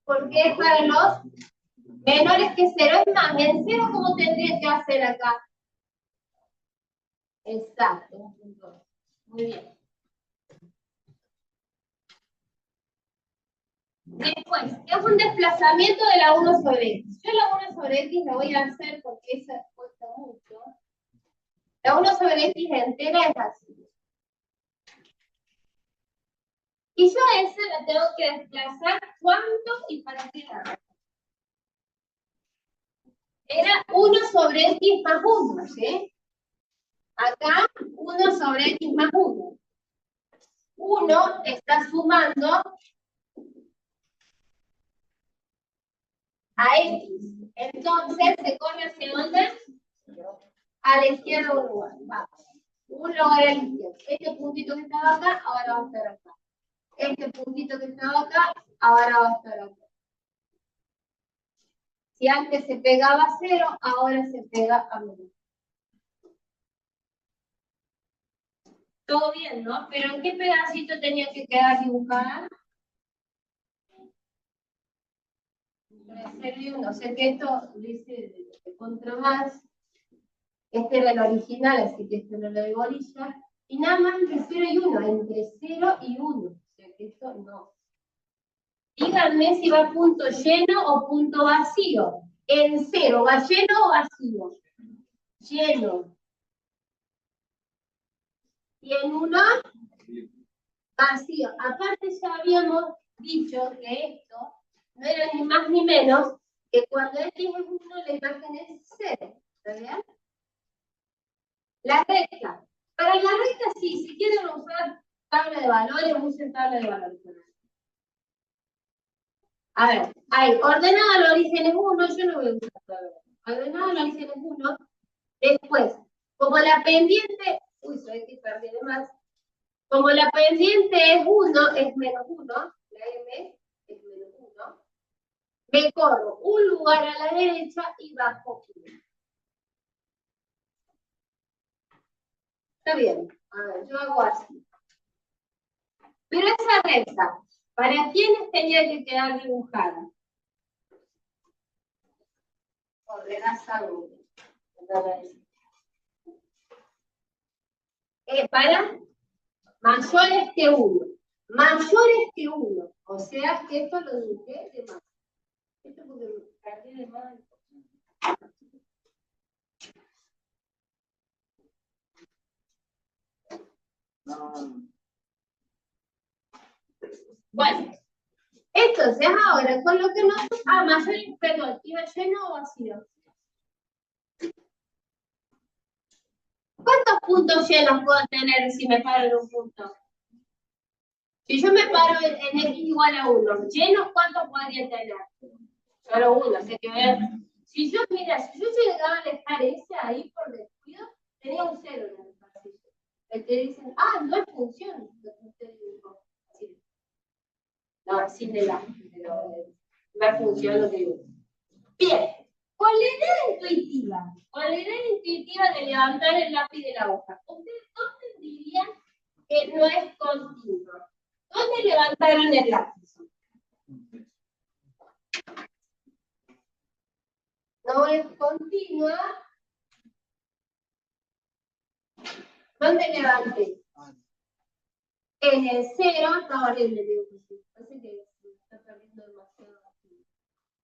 Porque es para los menores que 0. Es más, en 0, ¿cómo tendría que hacer acá? Exacto. Muy bien. Después, es un desplazamiento de la 1 sobre x. Yo la 1 sobre x la voy a hacer porque esa cuesta mucho. La 1 sobre x entera es así. Y yo a esa la tengo que desplazar ¿cuánto y para qué lado? Era 1 sobre x más 1, ¿sí? Acá 1 sobre x más 1. 1 está sumando a x. Entonces se corre hacia dónde? A la izquierda un lugar. Vamos. Un lugar a la izquierda. Este puntito que estaba acá, ahora va a estar acá. Este puntito que estaba acá, ahora va a estar acá. Si antes se pegaba a 0, ahora se pega a menos. Todo bien, ¿no? Pero ¿en qué pedacito tenía que quedar dibujada? No sé que esto dice de contra más. Este era el original, así que este no lo de bolilla. Y nada más entre 0 y 1, entre 0 y 1. O sea que esto no. Díganme si va punto lleno o punto vacío. En 0, ¿va lleno o vacío? Lleno. Y en 1, vacío. Aparte ya habíamos dicho que esto no era ni más ni menos que cuando x es 1, la imagen es 0. ¿Está bien? La recta. Para la recta sí, si quieren usar tabla de valores, usen tabla de valores. A ver, hay ordenado al origen es 1, yo no voy a usar tabla de valores. Ordenado al origen es 1. Después, como la pendiente, uy, soy que perdí de más. Como la pendiente es 1, es menos 1, la M es menos 1, me corro un lugar a la derecha y bajo 1. Está bien. A ver, yo hago así. Pero esa recta, ¿para quiénes tenía que quedar dibujada? Ordenás algo. Para mayores que 1. Mayores que 1. O sea que esto lo dibujé de más. Esto porque perdí de más. Bueno, entonces ahora con lo que nos... mayores, perdón, ¿iba lleno o vacío? ¿Cuántos puntos llenos puedo tener si me paro en un punto? Si yo me paro en x igual a 1, ¿llenos cuántos podría tener? Solo 1, así que vean. Si yo, mira, si yo llegaba a dejar ese ahí por descuido, tenía un 0 en el pasillo. El que dicen, no es función lo que usted dibujó. Así. No, así de la, pero no es función lo que digo. Bien, con la idea intuitiva, de levantar el lápiz de la hoja, ¿ustedes dónde dirían que no es continuo? ¿Dónde levantaron el lápiz? No es continua. ¿Dónde levanté? En el 0, está horrible, digo, parece que se está perdiendo demasiado.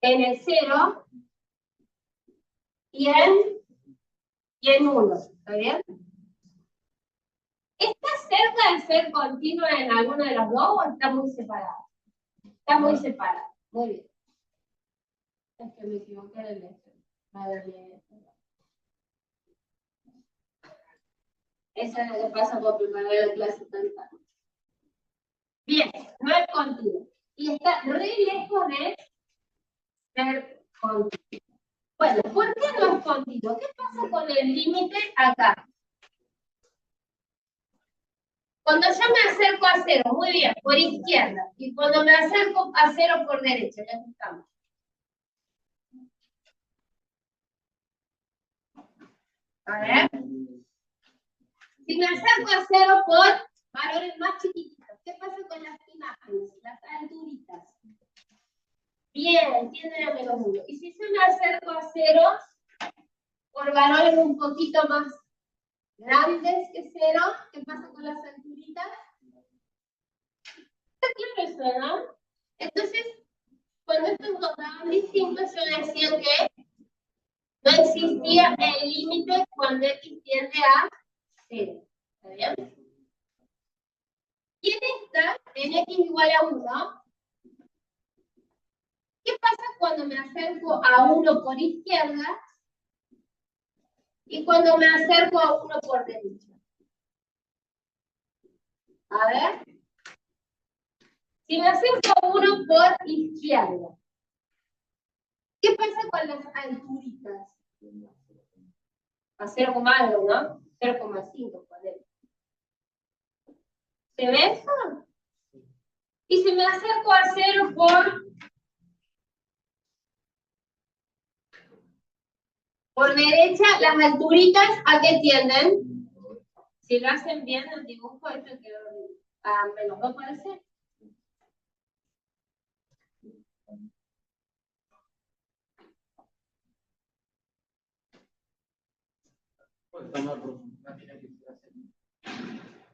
En el 0 y en 1, ¿está bien? ¿Está cerca de ser continua en alguno de los dos o está muy separado? Está muy separado, muy bien. Es que me equivoqué del ejemplo. A ver, esa es la que pasa por preparar la clase tan tarde. Bien, no es continuo. Y está re lejos de ser continuo. Bueno, ¿por qué no es continuo? ¿Qué pasa con el límite acá? Cuando yo me acerco a cero, muy bien, por izquierda. Y cuando me acerco a cero por derecha, ya estamos. A ver. Si me acerco a cero por valores más chiquititos, ¿qué pasa con las imágenes, las alturitas? Bien, entienden el menos uno. Y si yo me acerco a cero por valores un poquito más grandes que cero, ¿qué pasa con las alturitas? ¿Qué me suena? Entonces, cuando estos contaban distintos, yo decía que no existía el límite cuando x tiende a cero. ¿Está bien? Y en esta, en x igual a 1, ¿qué pasa cuando me acerco a 1 por izquierda y cuando me acerco a 1 por derecha? A ver. Si me acerco a 1 por izquierda, ¿qué pasa con las alturitas? A 0, algo, ¿no? 0,5, ponele. ¿Se ve eso? Y si me acerco a 0 por derecha, las alturitas, ¿a qué tienden? Si lo hacen bien el dibujo, esto quedó a menos 2 puede ser.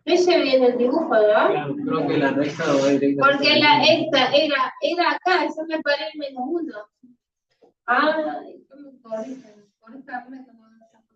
No hice bien el dibujo, ¿no? Claro, creo que la recta va directamente. Porque la esta era acá, eso me parece el menos 1. Ah, ¿cómo me corrigen? Corríjame con esa cosa.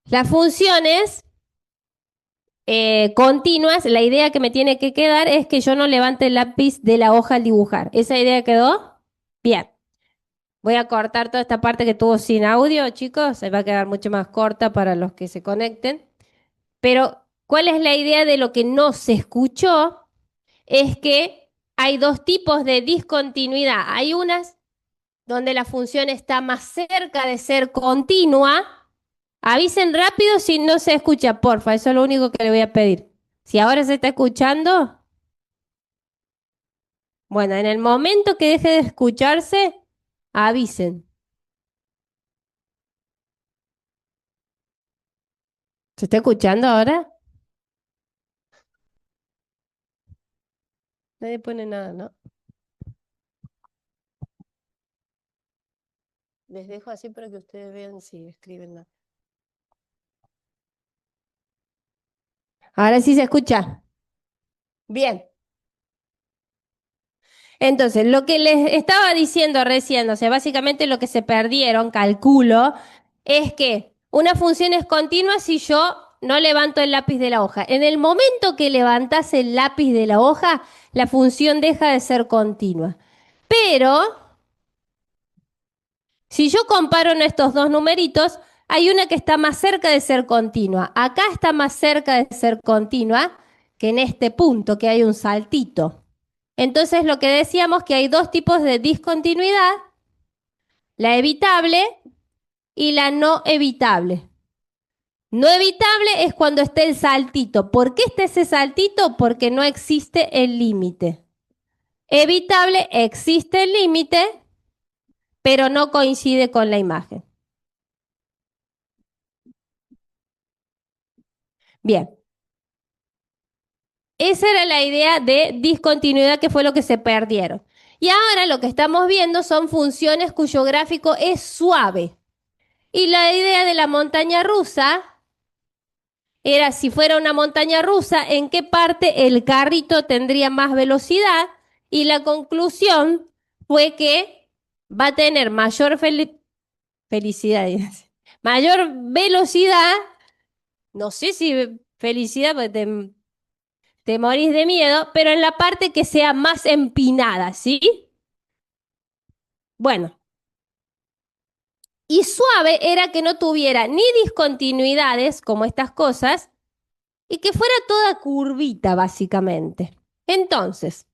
Las funciones continuas, la idea que me tiene que quedar es que yo no levante el lápiz de la hoja al dibujar. ¿Esa idea quedó? Bien. Voy a cortar toda esta parte que tuvo sin audio, chicos. Se va a quedar mucho más corta para los que se conecten. Pero, ¿cuál es la idea de lo que no se escuchó? Es que hay dos tipos de discontinuidad. Hay unas donde la función está más cerca de ser continua. Avisen rápido si no se escucha, porfa. Eso es lo único que le voy a pedir. Si ahora se está escuchando, bueno, en el momento que deje de escucharse, Avisen. ¿Se está escuchando ahora? Nadie pone nada, ¿no? Les dejo así para que ustedes vean si escriben nada. Ahora sí se escucha. Bien. Entonces, lo que les estaba diciendo recién, o sea, básicamente lo que se perdieron, calculo, es que una función es continua si yo no levanto el lápiz de la hoja. En el momento que levantas el lápiz de la hoja, la función deja de ser continua. Pero, si yo comparo en estos dos numeritos, hay una que está más cerca de ser continua. Acá está más cerca de ser continua que en este punto, que hay un saltito. Entonces, lo que decíamos que hay dos tipos de discontinuidad, la evitable y la no evitable. No evitable es cuando esté el saltito. ¿Por qué está ese saltito? Porque no existe el límite. Evitable, existe el límite, pero no coincide con la imagen. Bien. Esa era la idea de discontinuidad, que fue lo que se perdieron. Y ahora lo que estamos viendo son funciones cuyo gráfico es suave. Y la idea de la montaña rusa era, si fuera una montaña rusa, en qué parte el carrito tendría más velocidad, y la conclusión fue que va a tener mayor felicidad, mayor velocidad, no sé si felicidad, porque te morís de miedo, pero en la parte que sea más empinada, ¿sí? Bueno, y suave era que no tuviera ni discontinuidades, como estas cosas, y que fuera toda curvita, básicamente. Entonces,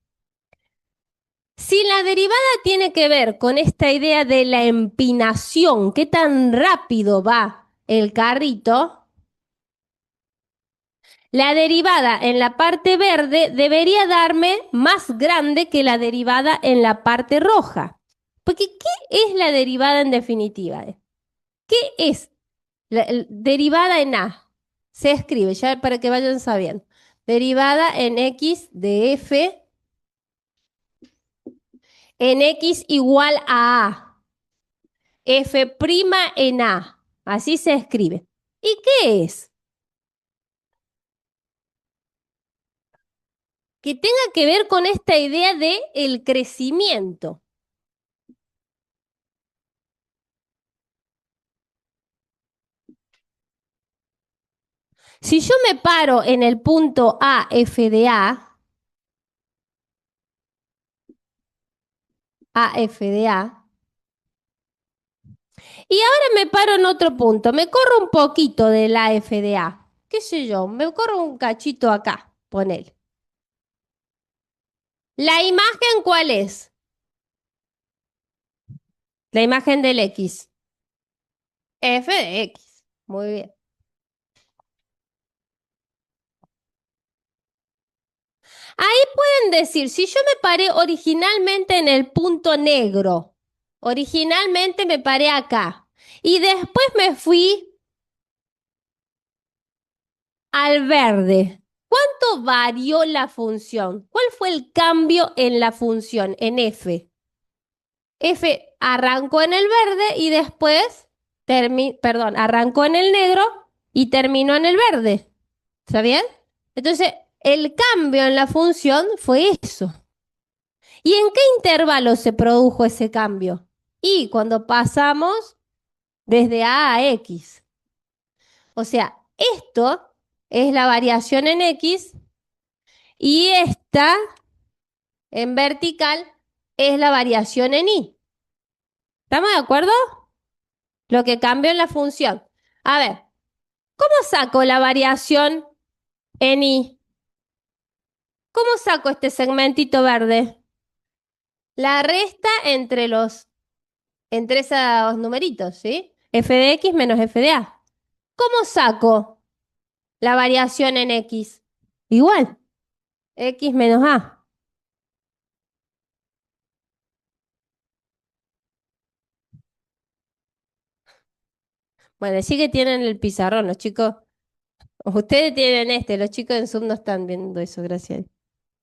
si la derivada tiene que ver con esta idea de la empinación, qué tan rápido va el carrito, la derivada en la parte verde debería darme más grande que la derivada en la parte roja. Porque, ¿qué es la derivada en definitiva? ¿Qué es la derivada en A? Se escribe, ya para que vayan sabiendo. Derivada en X de F en X igual a A. F' en A. Así se escribe. ¿Y qué es? Que tenga que ver con esta idea de el crecimiento. Si yo me paro en el punto A, F de A, F de A, y ahora me paro en otro punto, me corro un poquito del A, F de A, qué sé yo, me corro un cachito acá, ponele. ¿La imagen cuál es? La imagen del X. F de X. Muy bien. Ahí pueden decir, si yo me paré originalmente en el punto negro, originalmente me paré acá, y después me fui al verde, ¿cuánto varió la función? ¿Cuál fue el cambio en la función, en F? F arrancó en el verde y después, perdón, arrancó en el negro y terminó en el verde. ¿Está bien? Entonces, el cambio en la función fue eso. ¿Y en qué intervalo se produjo ese cambio? Y cuando pasamos desde A a X. O sea, esto es la variación en X y esta en vertical es la variación en Y. ¿Estamos de acuerdo? Lo que cambió en la función. A ver, ¿cómo saco la variación en Y? ¿Cómo saco este segmentito verde? La resta entre esos numeritos, ¿sí? F de X menos F de A. ¿Cómo saco la variación en X? Igual, X menos A. Bueno, sí que tienen el pizarrón, los chicos. Ustedes tienen este, los chicos en Zoom no están viendo eso, gracias a Dios.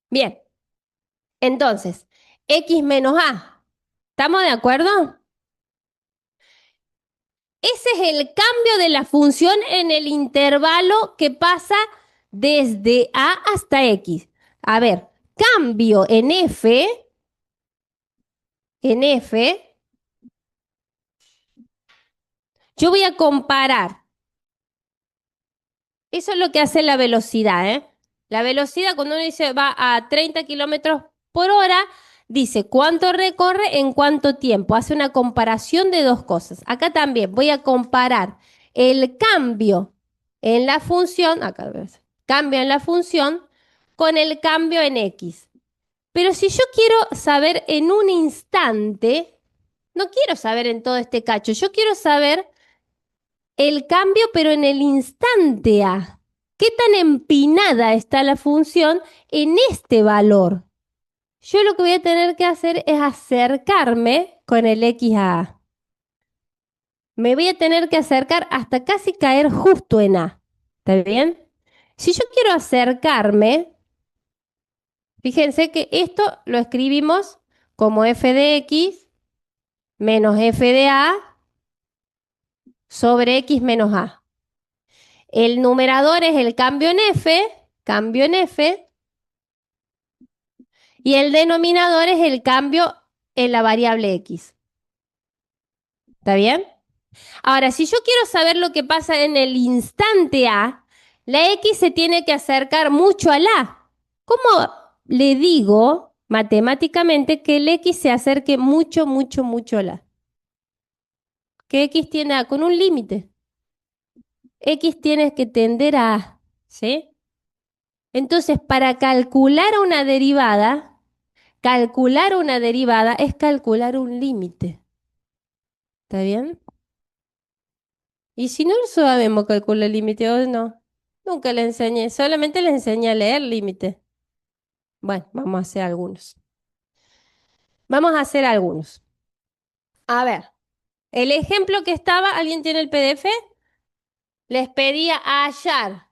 Bien, entonces, x menos a. ¿Estamos de acuerdo? Ese es el cambio de la función en el intervalo que pasa desde a hasta x. A ver, cambio en f, yo voy a comparar. Eso es lo que hace la velocidad, ¿eh? La velocidad, cuando uno dice va a 30 kilómetros por hora, dice cuánto recorre en cuánto tiempo. Hace una comparación de dos cosas. Acá también voy a comparar el cambio en la función, acá ves, cambio en la función con el cambio en x. Pero si yo quiero saber en un instante, no quiero saber en todo este cacho, yo quiero saber el cambio, pero en el instante A. ¿Qué tan empinada está la función en este valor? Yo lo que voy a tener que hacer es acercarme con el x a A. Me voy a tener que acercar hasta casi caer justo en A. ¿Está bien? Si yo quiero acercarme, fíjense que esto lo escribimos como f de x menos f de a sobre x menos a. El numerador es el cambio en f, y el denominador es el cambio en la variable x. ¿Está bien? Ahora, si yo quiero saber lo que pasa en el instante A, la x se tiene que acercar mucho al A. ¿Cómo le digo matemáticamente que el x se acerque mucho, mucho, mucho al A? Que x tiende a, con un límite. X tiene que tender a A, ¿sí? Entonces, para calcular una derivada es calcular un límite. ¿Está bien? Y si no sabemos calcular el límite o no, nunca le enseñé, solamente le enseñé a leer límite. Bueno, vamos a hacer algunos. Vamos a hacer algunos. A ver, el ejemplo que estaba, ¿alguien tiene el PDF? Les pedía a hallar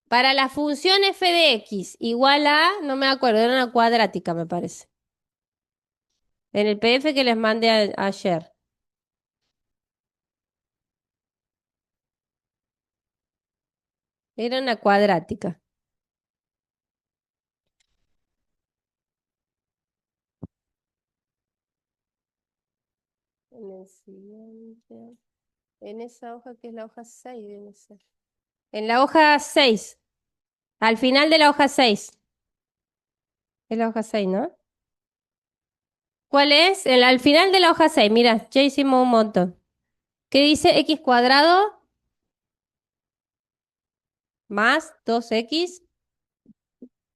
para la función f de x igual a, no me acuerdo, era una cuadrática, me parece. En el PDF que les mandé ayer. Era una cuadrática. En el siguiente. En esa hoja que es la hoja 6, debe ser. En la hoja 6. Al final de la hoja 6. Es la hoja 6, ¿no? ¿Cuál es? Al final de la hoja 6. Mira, ya hicimos un montón. ¿Qué dice x cuadrado más 2x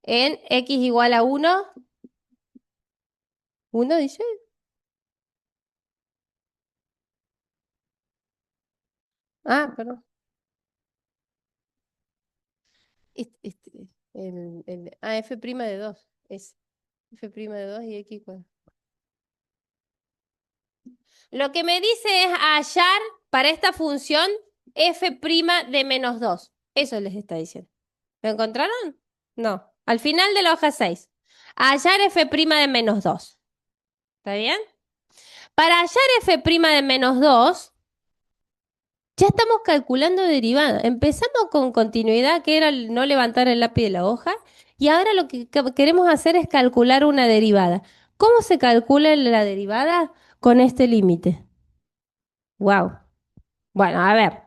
en x igual a 1? ¿1 dice? Ah, perdón. F' de 2. Es f' de 2 y x cuadrado. Lo que me dice es hallar para esta función f' de menos 2. Eso les está diciendo. ¿Lo encontraron? No. Al final de la hoja 6. Hallar f' de menos 2. ¿Está bien? Para hallar f' de menos 2, ya estamos calculando derivada. Empezamos con continuidad, que era el no levantar el lápiz de la hoja, y ahora lo que queremos hacer es calcular una derivada. ¿Cómo se calcula la derivada? Con este límite. Wow. Bueno, a ver.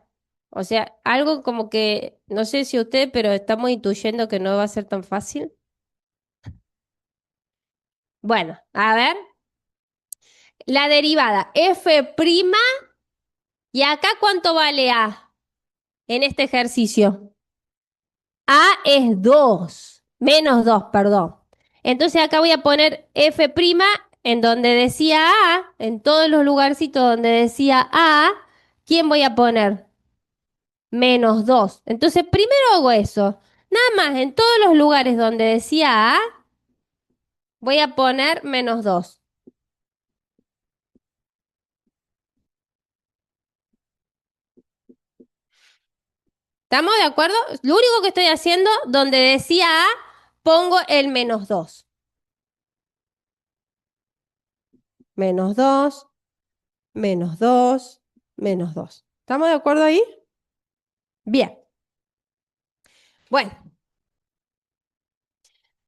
O sea, algo como que, no sé si usted, pero estamos intuyendo que no va a ser tan fácil. Bueno, a ver. La derivada f', ¿y acá cuánto vale a en este ejercicio? A es 2, menos 2, perdón. Entonces acá voy a poner f' en donde decía A, en todos los lugarcitos donde decía A, ¿quién voy a poner? Menos 2. Entonces primero hago eso. Nada más, en todos los lugares donde decía A, voy a poner menos 2. ¿Estamos de acuerdo? Lo único que estoy haciendo, donde decía A, pongo el menos 2. Menos 2, menos 2, menos 2. ¿Estamos de acuerdo ahí? Bien. Bueno,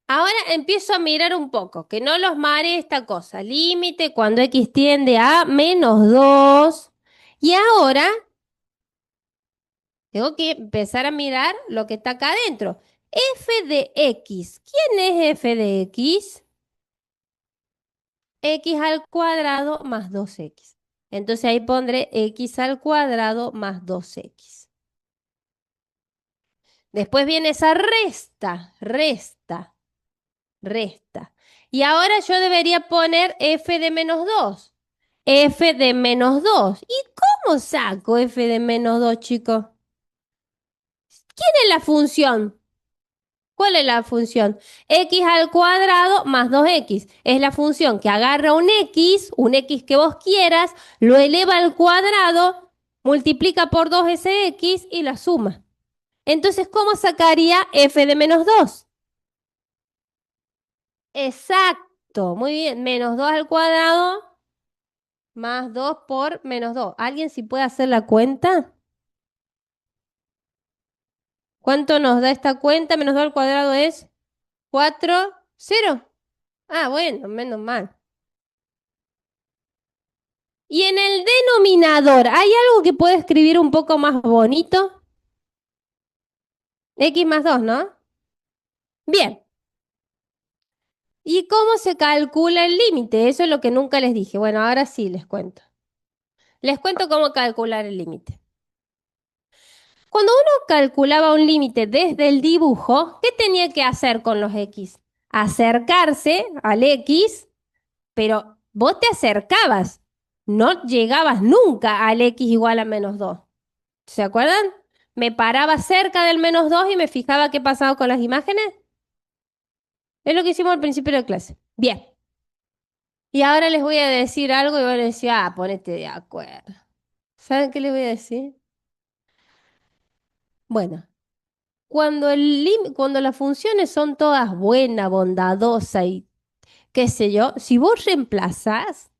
ahora empiezo a mirar un poco, que no los mare esta cosa. Límite cuando x tiende a menos 2. Y ahora tengo que empezar a mirar lo que está acá adentro. F de x. ¿Quién es f de x? X al cuadrado más 2x. Entonces ahí pondré x al cuadrado más 2x. Después viene esa resta, resta. Y ahora yo debería poner f de menos 2. F de menos 2. ¿Y cómo saco f de menos 2, chicos? ¿Quién es la función? ¿Cuál es la función? X al cuadrado más 2x. Es la función que agarra un x que vos quieras, lo eleva al cuadrado, multiplica por 2 ese x y la suma. Entonces, ¿cómo sacaría f de menos 2? Exacto, muy bien. Menos 2 al cuadrado más 2 por menos 2. ¿Alguien si puede hacer la cuenta? ¿Cuánto nos da esta cuenta? Menos 2 al cuadrado es 4, 0. Ah, bueno, menos mal. Y en el denominador, ¿hay algo que puede escribir un poco más bonito? X más 2, ¿no? Bien. ¿Y cómo se calcula el límite? Eso es lo que nunca les dije. Bueno, ahora sí les cuento. Les cuento cómo calcular el límite. Cuando uno calculaba un límite desde el dibujo, ¿qué tenía que hacer con los X? Acercarse al X, pero vos te acercabas. No llegabas nunca al X igual a menos 2. ¿Se acuerdan? Me paraba cerca del menos 2 y me fijaba qué pasaba con las imágenes. Es lo que hicimos al principio de clase. Bien. Y ahora les voy a decir algo y van a decir, ah, ponete de acuerdo. ¿Saben qué les voy a decir? Bueno, cuando las funciones son todas buenas, bondadosas y qué sé yo, si vos reemplazás,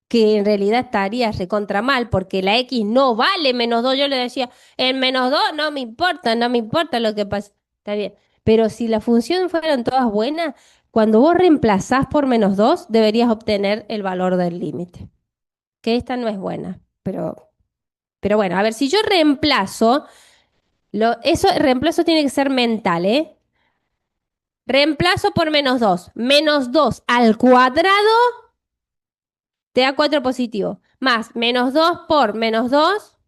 que en realidad estaría recontra mal porque la X no vale menos 2. Yo le decía, el menos 2 no me importa, no me importa lo que pase. Está bien. Pero si las funciones fueran todas buenas, cuando vos reemplazás por menos 2 deberías obtener el valor del límite. Que esta no es buena, pero bueno, a ver, si yo reemplazo, reemplazo tiene que ser mental, ¿eh? Reemplazo por menos 2. Menos 2 al cuadrado te da 4 positivo. Más menos 2 por menos 2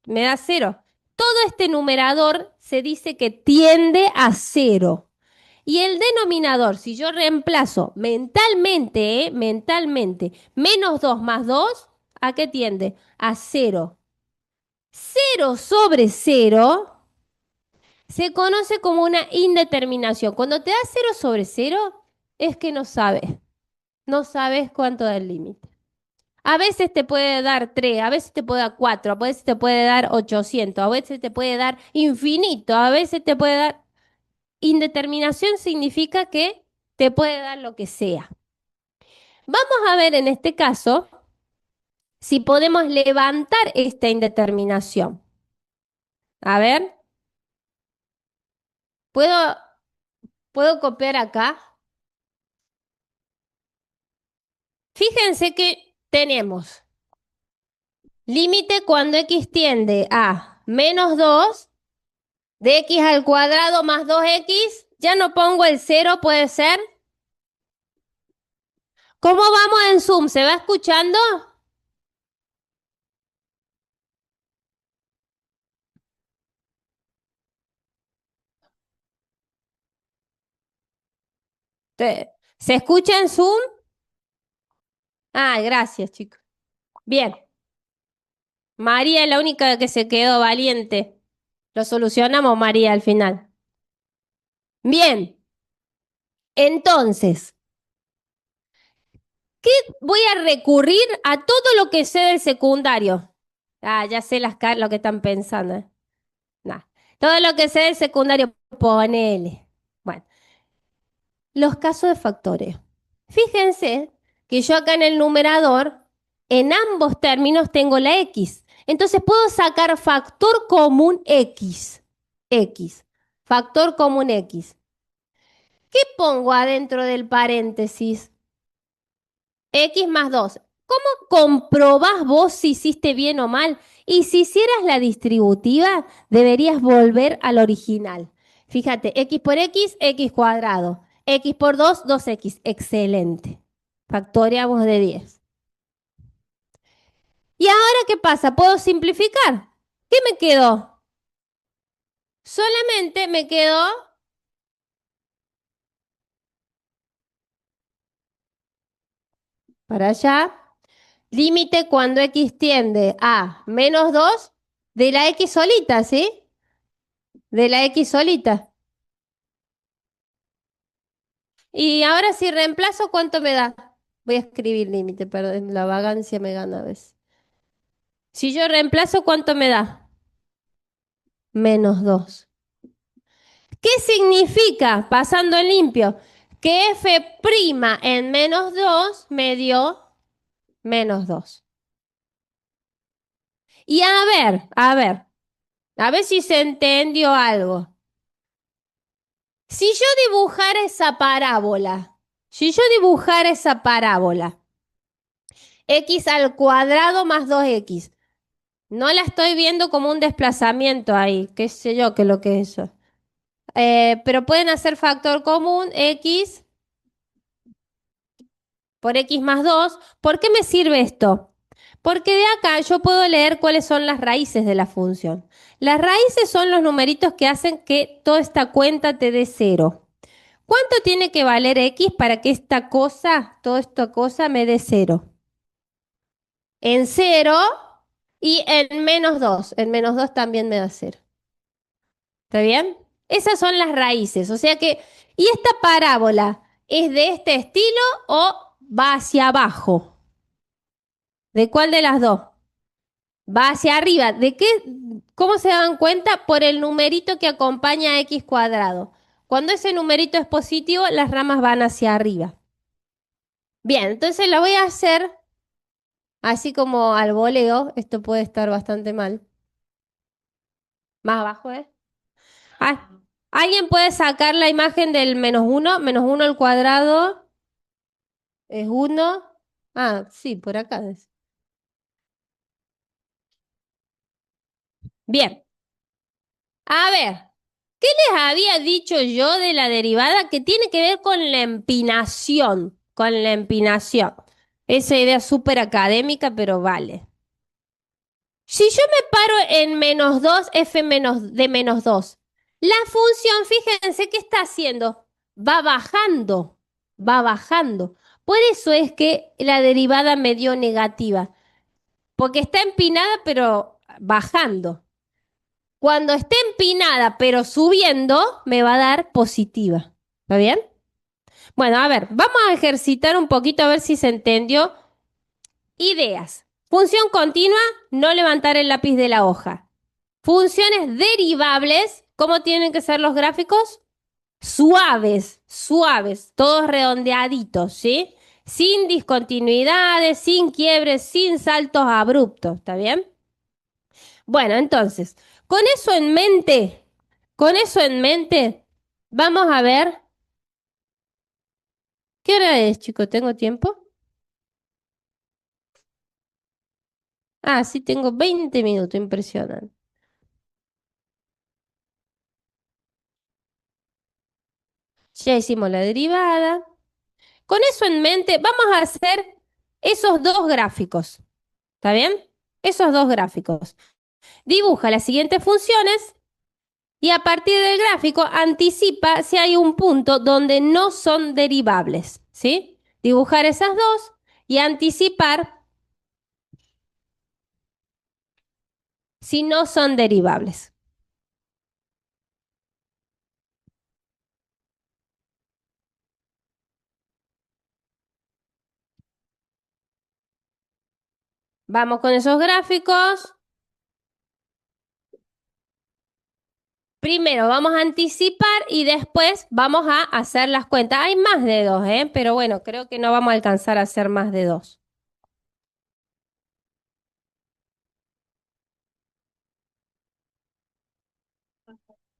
me da 0. Todo este numerador se dice que tiende a 0. Y el denominador, si yo reemplazo mentalmente, mentalmente, menos 2 más 2, ¿a qué tiende? A 0. 0 sobre 0 se conoce como una indeterminación. Cuando te da 0 sobre 0, es que no sabes. No sabes cuánto da el límite. A veces te puede dar 3, a veces te puede dar 4, a veces te puede dar 800, a veces te puede dar infinito, a veces te puede dar... Indeterminación significa que te puede dar lo que sea. Vamos a ver en este caso si podemos levantar esta indeterminación. A ver, ¿puedo, puedo copiar acá? Fíjense que tenemos límite cuando x tiende a menos 2 de x al cuadrado más 2x. Ya no pongo el 0, puede ser. ¿Cómo vamos en Zoom? ¿Se va escuchando? ¿Se escucha en Zoom? Ah, gracias, chicos. Bien. María es la única que se quedó valiente. Lo solucionamos, María, al final. Bien. Entonces, voy a recurrir a todo lo que sé del secundario. Ah, ya sé lo que están pensando. Nah. Todo lo que sea del secundario, ponele. Bueno, los casos de factoreo. Fíjense que yo acá en el numerador, en ambos términos tengo la X. Entonces puedo sacar factor común X. X. Factor común X. ¿Qué pongo adentro del paréntesis? X más 2. ¿Cómo comprobás vos si hiciste bien o mal? Y si hicieras la distributiva, deberías volver al original. Fíjate, X por X, X cuadrado. X por 2, 2X. Excelente. Factoreamos de 10. ¿Y ahora qué pasa? ¿Puedo simplificar? ¿Qué me quedó? Solamente me quedó para allá. Límite cuando X tiende a menos 2 de la X solita, ¿sí? De la X solita. Y ahora si reemplazo, ¿cuánto me da? Voy a escribir límite, perdón, la vagancia me gana a veces. Si yo reemplazo, ¿cuánto me da? Menos 2. ¿Qué significa, pasando en limpio? Que F' en menos 2 me dio menos 2. Y a ver si se entendió algo. Si yo dibujara esa parábola, x al cuadrado más 2x, no la estoy viendo como un desplazamiento ahí, qué sé yo qué es lo que es eso. Pero pueden hacer factor común x por x más 2. ¿Por qué me sirve esto? Porque de acá yo puedo leer cuáles son las raíces de la función. Las raíces son los numeritos que hacen que toda esta cuenta te dé 0. ¿Cuánto tiene que valer x para que toda esta cosa me dé 0? En 0 y en menos 2. En menos 2 también me da 0. ¿Está bien? Esas son las raíces. O sea que, ¿y esta parábola es de este estilo o va hacia abajo? ¿De cuál de las dos? Va hacia arriba. ¿De qué? ¿Cómo se dan cuenta? Por el numerito que acompaña a x cuadrado. Cuando ese numerito es positivo, las ramas van hacia arriba. Bien, entonces lo voy a hacer así como al voleo. Esto puede estar bastante mal. Más abajo, ¿eh? Ah, ¿alguien puede sacar la imagen del menos uno? Menos uno al cuadrado es uno. Ah, sí, por acá es. Bien. A ver, ¿qué les había dicho yo de la derivada que tiene que ver con la empinación? Con la empinación. Esa idea súper académica, pero vale. Si yo me paro en menos 2 f de menos 2, la función, fíjense qué está haciendo. Va bajando, va bajando. Por eso es que la derivada me dio negativa, porque está empinada pero bajando. Cuando esté empinada pero subiendo, me va a dar positiva. ¿Está bien? Bueno, a ver, vamos a ejercitar un poquito a ver si se entendió. Ideas. Función continua, no levantar el lápiz de la hoja. Funciones derivables, ¿cómo tienen que ser los gráficos? Suaves, suaves, todos redondeaditos, ¿sí? Sin discontinuidades, sin quiebres, sin saltos abruptos, ¿está bien? Bueno, entonces, con eso en mente, vamos a ver, ¿qué hora es, chicos? ¿Tengo tiempo? Ah, sí, tengo 20 minutos, impresionante. Ya hicimos la derivada. Con eso en mente, vamos a hacer esos dos gráficos. ¿Está bien? Esos dos gráficos. Dibuja las siguientes funciones y a partir del gráfico anticipa si hay un punto donde no son derivables. ¿Sí? Dibujar esas dos y anticipar si no son derivables. Vamos con esos gráficos. Primero vamos a anticipar y después vamos a hacer las cuentas. Hay más de dos, ¿eh? Pero bueno, creo que no vamos a alcanzar a hacer más de dos.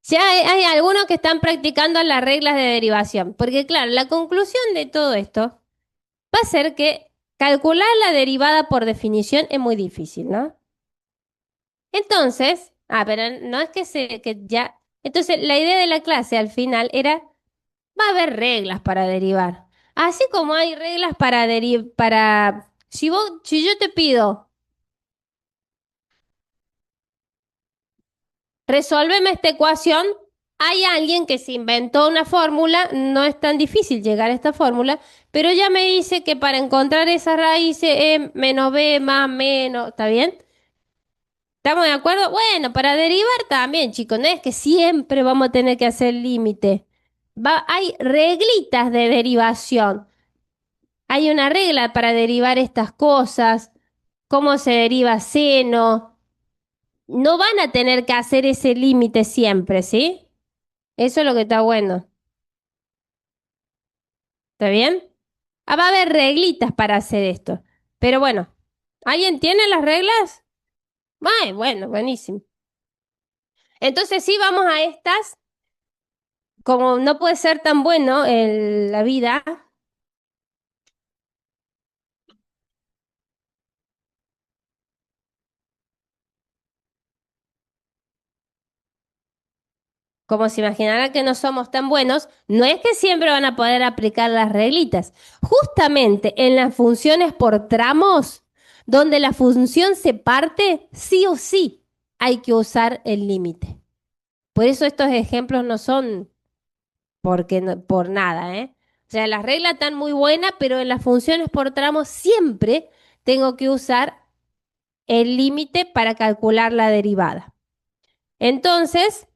Ya hay algunos que están practicando las reglas de derivación, porque claro, la conclusión de todo esto va a ser que calcular la derivada por definición es muy difícil, ¿no? Entonces, pero no es que ya. Entonces, la idea de la clase al final era, va a haber reglas para derivar. Así como hay reglas si yo te pido, resuélveme esta ecuación, hay alguien que se inventó una fórmula, no es tan difícil llegar a esta fórmula, pero ya me dice que para encontrar esa raíz es menos b más menos, ¿está bien? ¿Estamos de acuerdo? Bueno, para derivar también, chicos, no es que siempre vamos a tener que hacer límite. Hay reglitas de derivación. Hay una regla para derivar estas cosas, cómo se deriva seno. No van a tener que hacer ese límite siempre, ¿sí? Eso es lo que está bueno. ¿Está bien? Va a haber reglitas para hacer esto. Pero bueno, ¿alguien tiene las reglas? Ay, bueno, buenísimo. Entonces sí, vamos a estas. Como no puede ser tan bueno en la vida, como se imaginará que no somos tan buenos, no es que siempre van a poder aplicar las reglitas. Justamente en las funciones por tramos, donde la función se parte, sí o sí hay que usar el límite. Por eso estos ejemplos no son por nada, ¿eh? O sea, las reglas están muy buenas, pero en las funciones por tramos siempre tengo que usar el límite para calcular la derivada. Entonces,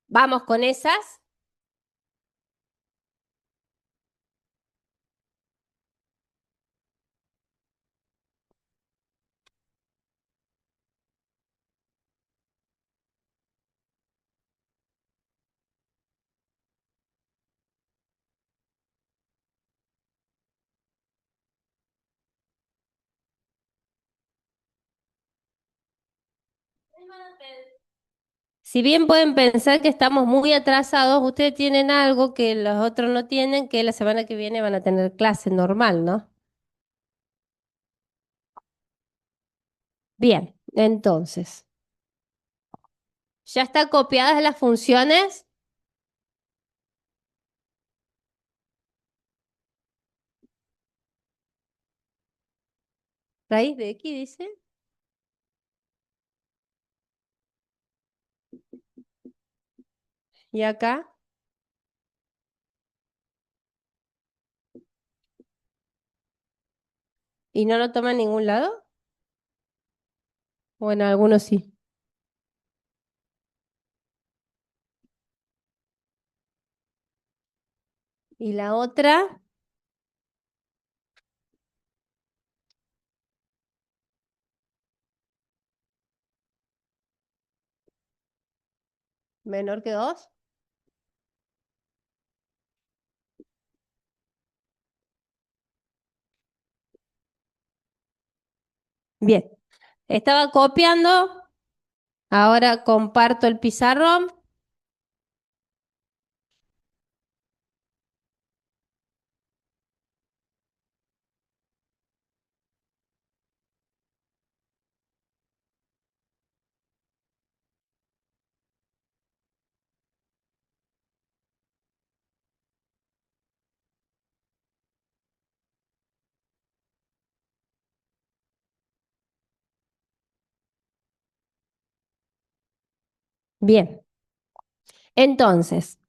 vamos con esas. Si bien pueden pensar que estamos muy atrasados, ustedes tienen algo que los otros no tienen, que la semana que viene van a tener clase normal, ¿no? Bien, entonces, ¿ya están copiadas las funciones? Raíz de X dice. Y acá, ¿y no lo toman en ningún lado? Bueno, algunos sí. Y la otra, menor que 2. Bien, estaba copiando, ahora comparto el pizarrón. Bien, entonces,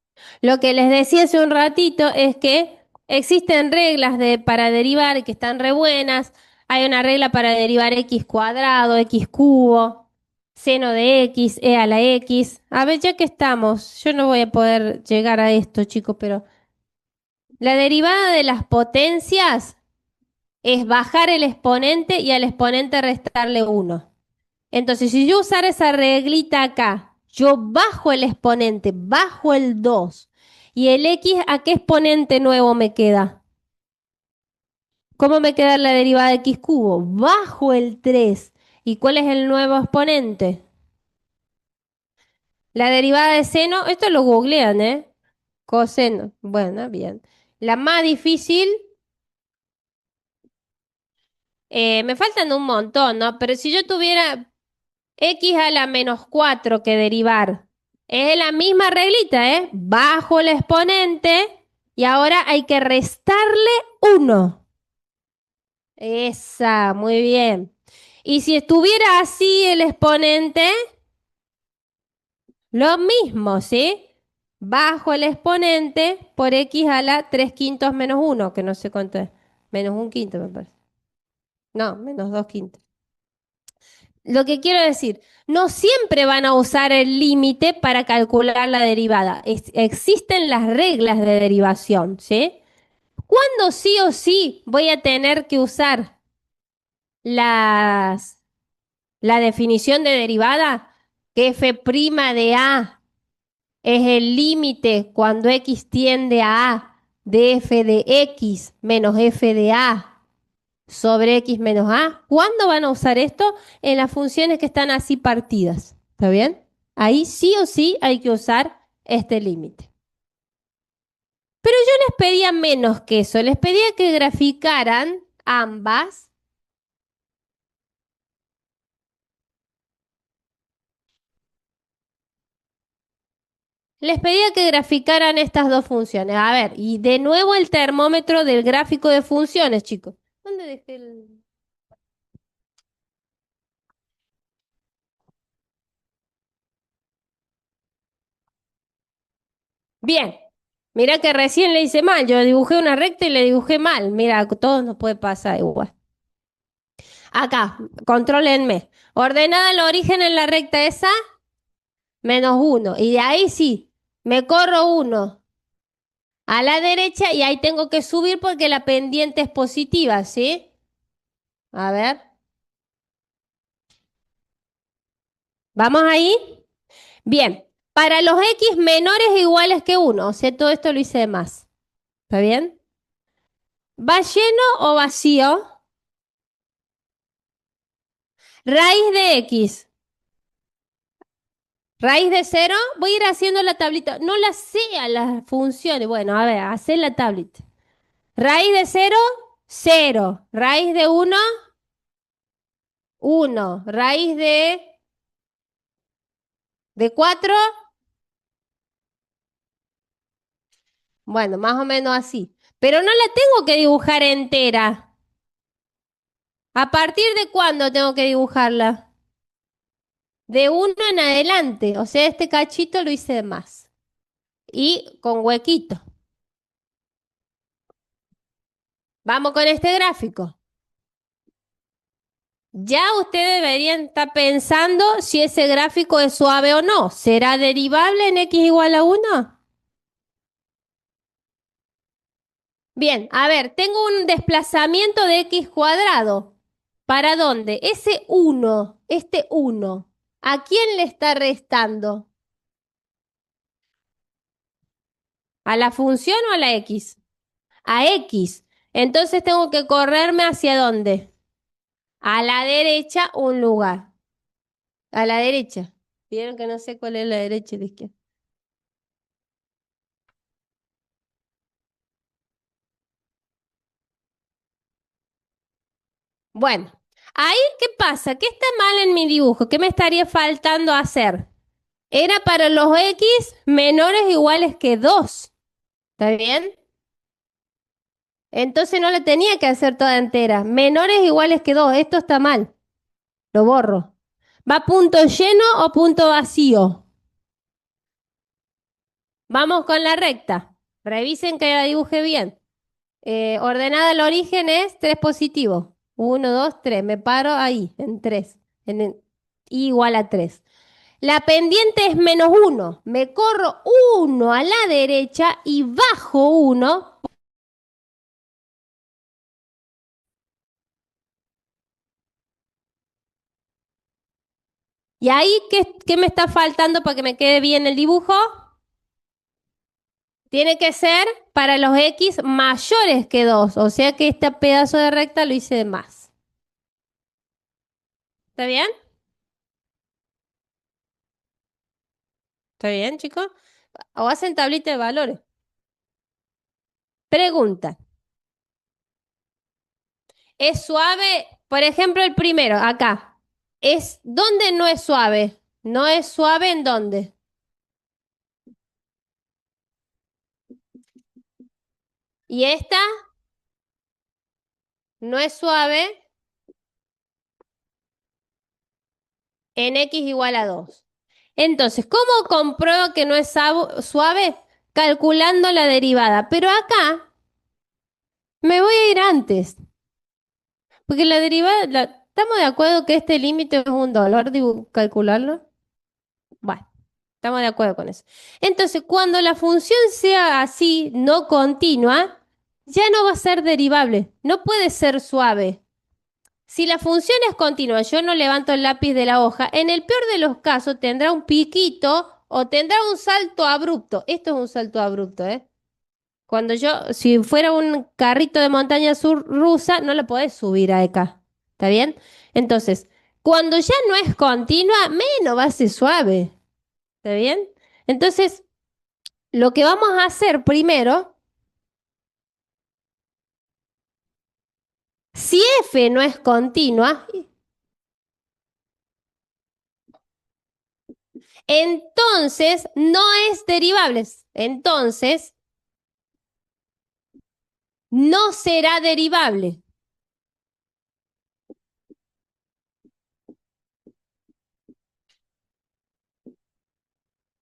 lo que les decía hace un ratito es que existen reglas para derivar que están re buenas. Hay una regla para derivar x cuadrado, x cubo, seno de x, e a la x. A ver, ya que estamos, yo no voy a poder llegar a esto, chicos, pero la derivada de las potencias es bajar el exponente y al exponente restarle 1. Entonces, si yo usara esa reglita acá Yo bajo el exponente, bajo el 2. ¿Y el x a qué exponente nuevo me queda? ¿Cómo me queda la derivada de x cubo? Bajo el 3. ¿Y cuál es el nuevo exponente? La derivada de seno, esto lo googlean, ¿eh? Coseno. Bueno, bien. La más difícil, me faltan un montón, ¿no? Pero si yo tuviera x a la menos 4 que derivar, es la misma reglita, ¿eh? Bajo el exponente y ahora hay que restarle 1. Esa, muy bien. Y si estuviera así el exponente, lo mismo, ¿sí? Bajo el exponente por x a la 3 quintos menos 1, que no sé cuánto es. Menos 1 quinto, me parece. No, menos 2 quintos. Lo que quiero decir, no siempre van a usar el límite para calcular la derivada. Existen las reglas de derivación, ¿sí? ¿Cuándo sí o sí voy a tener que usar la definición de derivada? Que f' de a es el límite cuando x tiende a de f de x menos f de a sobre x menos a. ¿Cuándo van a usar esto? En las funciones que están así partidas. ¿Está bien? Ahí sí o sí hay que usar este límite. Pero yo les pedía menos que eso. Les pedía que graficaran ambas. Les pedía que graficaran estas dos funciones. A ver, y de nuevo el termómetro del gráfico de funciones, chicos. ¿Dónde dejé el...? Bien, mira que recién le hice mal. Yo dibujé una recta y le dibujé mal. Mira, a todos nos puede pasar igual. Acá, contrólenme. Ordenada el origen en la recta esa, menos 1. Y de ahí sí, me corro 1 a la derecha y ahí tengo que subir porque la pendiente es positiva, ¿sí? A ver. ¿Vamos ahí? Bien. Para los x menores o iguales que 1, o sea, todo esto lo hice de más. ¿Está bien? ¿Va lleno o vacío? Raíz de x. Raíz de 0, voy a ir haciendo la tablita. No la sé a las funciones. Bueno, a ver, hacer la tablita. Raíz de 0, 0. Raíz de 1, 1. Raíz de 4, bueno, más o menos así. Pero no la tengo que dibujar entera. ¿A partir de cuándo tengo que dibujarla? De 1 en adelante. O sea, este cachito lo hice de más. Y con huequito. Vamos con este gráfico. Ya ustedes deberían estar pensando si ese gráfico es suave o no. ¿Será derivable en x igual a 1? Bien, a ver, tengo un desplazamiento de x cuadrado. ¿Para dónde? Ese 1, este 1, ¿a quién le está restando? ¿A la función o a la x? A x. Entonces tengo que correrme hacia dónde? A la derecha un lugar. A la derecha. Vieron que no sé cuál es la derecha y la izquierda. Bueno, ahí, ¿qué pasa? ¿Qué está mal en mi dibujo? ¿Qué me estaría faltando hacer? Era para los x menores o iguales que 2. ¿Está bien? Entonces no la tenía que hacer toda entera. Menores o iguales que 2. Esto está mal. Lo borro. ¿Va punto lleno o punto vacío? Vamos con la recta. Revisen que la dibuje bien. Ordenada el origen es 3 positivo. 1, 2, 3. Me paro ahí, en 3. Igual a 3. La pendiente es menos 1. Me corro 1 a la derecha y bajo 1. ¿Y ahí qué me está faltando para que me quede bien el dibujo? Tiene que ser para los x mayores que 2, o sea que este pedazo de recta lo hice de más. ¿Está bien? ¿Está bien, chicos? O hacen tablita de valores. Pregunta. ¿Es suave? Por ejemplo, el primero, acá. ¿Dónde no es suave? ¿No es suave en dónde? Y esta no es suave en x igual a 2. Entonces, ¿cómo compruebo que no es suave? Calculando la derivada. Pero acá me voy a ir antes. Porque la derivada, ¿estamos de acuerdo que este límite es un dolor calcularlo? Bueno, estamos de acuerdo con eso. Entonces, cuando la función sea así, no continua, ya no va a ser derivable. No puede ser suave. Si la función es continua, yo no levanto el lápiz de la hoja, en el peor de los casos tendrá un piquito o tendrá un salto abrupto. Esto es un salto abrupto, ¿eh? Si fuera un carrito de montaña sur rusa, no lo podés subir a acá. ¿Está bien? Entonces, cuando ya no es continua, menos va a ser suave. ¿Está bien? Entonces, lo que vamos a hacer primero, si f no es continua, entonces no es derivable. Entonces, no será derivable.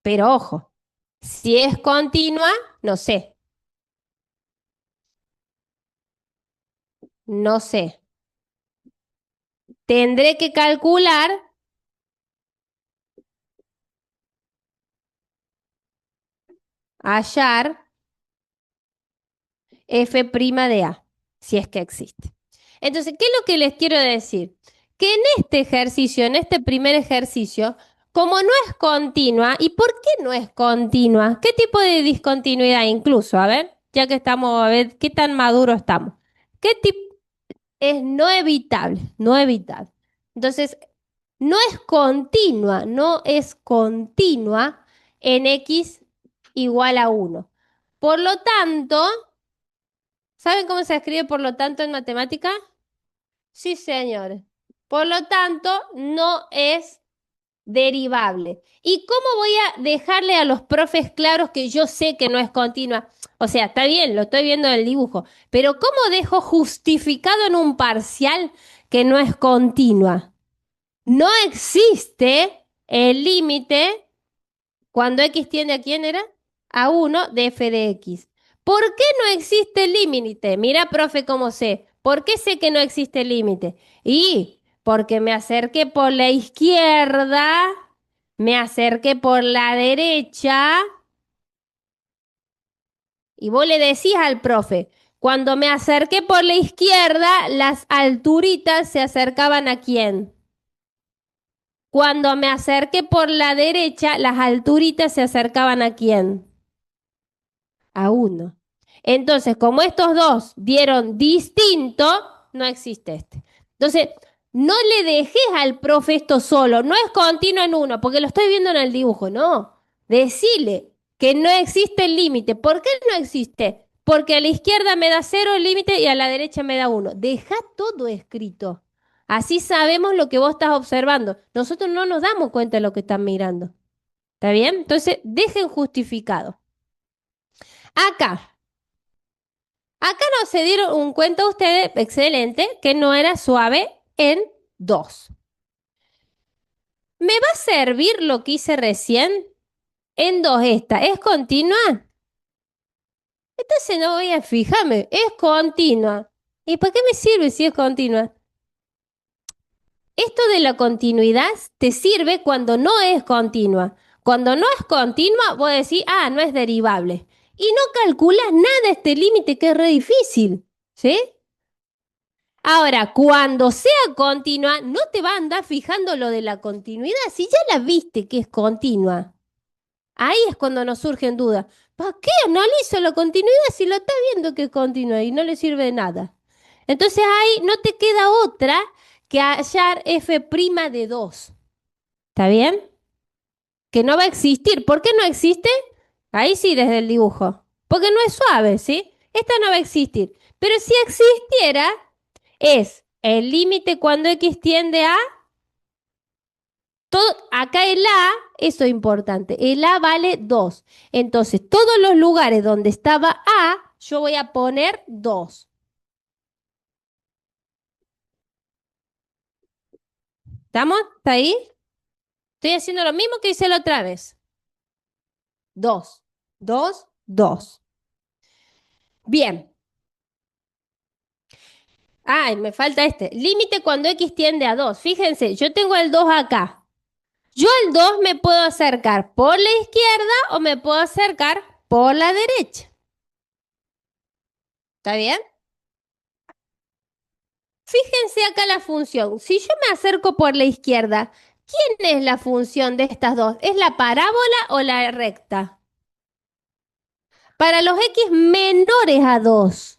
Pero ojo, si es continua, no sé. No sé. Tendré que calcular, hallar f' de A, si es que existe. Entonces, ¿qué es lo que les quiero decir? Que en este ejercicio, en este primer ejercicio, como no es continua, ¿y por qué no es continua? ¿Qué tipo de discontinuidad incluso? A ver, ya que estamos, a ver qué tan maduro estamos. ¿Qué tipo? Es no evitable, no evitable. Entonces, no es continua en x igual a 1. Por lo tanto, ¿saben cómo se escribe por lo tanto en matemática? Sí, señores. Por lo tanto, no es derivable. ¿Y cómo voy a dejarle a los profes claros que yo sé que no es continua? O sea, está bien, lo estoy viendo en el dibujo, pero ¿cómo dejo justificado en un parcial que no es continua? No existe el límite cuando x tiende a quién era? A 1 de f de x. ¿Por qué no existe el límite? Mira, profe, cómo sé. ¿Por qué sé que no existe el límite? Y porque me acerqué por la izquierda, me acerqué por la derecha, y vos le decís al profe, cuando me acerqué por la izquierda, las alturitas se acercaban a quién. Cuando me acerqué por la derecha, las alturitas se acercaban a quién. A 1. Entonces, como estos dos dieron distinto, no existe este. Entonces, no le dejes al profe esto solo, no es continuo en 1, porque lo estoy viendo en el dibujo, no. Decile que no existe el límite. ¿Por qué no existe? Porque a la izquierda me da 0 el límite y a la derecha me da 1. Deja todo escrito. Así sabemos lo que vos estás observando. Nosotros no nos damos cuenta de lo que están mirando. ¿Está bien? Entonces, dejen justificado. Acá. Acá no se dieron un cuenta ustedes, excelente, que no era suave en 2. ¿Me va a servir lo que hice recién? En 2 esta, ¿es continua? Entonces no voy a fijarme, es continua. ¿Y para qué me sirve si es continua? Esto de la continuidad te sirve cuando no es continua. Cuando no es continua, vos decís, ah, no es derivable. Y no calculas nada este límite que es re difícil, ¿sí? Ahora, cuando sea continua, no te va a andar fijando lo de la continuidad, si ya la viste que es continua. Ahí es cuando nos surgen dudas. ¿Para qué analizo la continuidad si lo está viendo que es continua y no le sirve de nada? Entonces ahí no te queda otra que hallar f' de 2. ¿Está bien? Que no va a existir. ¿Por qué no existe? Ahí sí, desde el dibujo. Porque no es suave, ¿sí? Esta no va a existir. Pero si existiera, es el límite cuando x tiende a... Todo, acá el a, eso es importante, el a vale 2. Entonces, todos los lugares donde estaba a, yo voy a poner 2. ¿Estamos? ¿Está ahí? Estoy haciendo lo mismo que hice la otra vez. 2, 2, 2. Bien. Ay, me falta este. Límite cuando x tiende a 2. Fíjense, yo tengo el 2 acá. Yo al 2 me puedo acercar por la izquierda o me puedo acercar por la derecha. ¿Está bien? Fíjense acá la función. Si yo me acerco por la izquierda, ¿quién es la función de estas dos? ¿Es la parábola o la recta? Para los x menores a 2.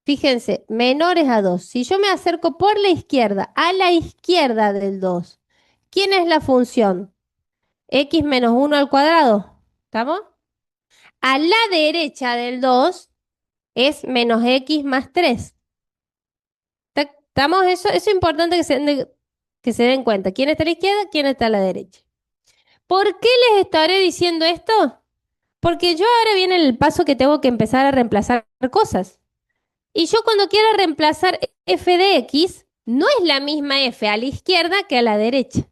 Fíjense, menores a 2. Si yo me acerco por la izquierda, a la izquierda del 2, ¿quién es la función? X menos 1 al cuadrado. ¿Estamos? A la derecha del 2 es menos x más 3. ¿Estamos? Eso es importante que se den cuenta. ¿Quién está a la izquierda? ¿Quién está a la derecha? ¿Por qué les estaré diciendo esto? Porque yo ahora viene el paso que tengo que empezar a reemplazar cosas. Y yo cuando quiero reemplazar f de x, no es la misma f a la izquierda que a la derecha.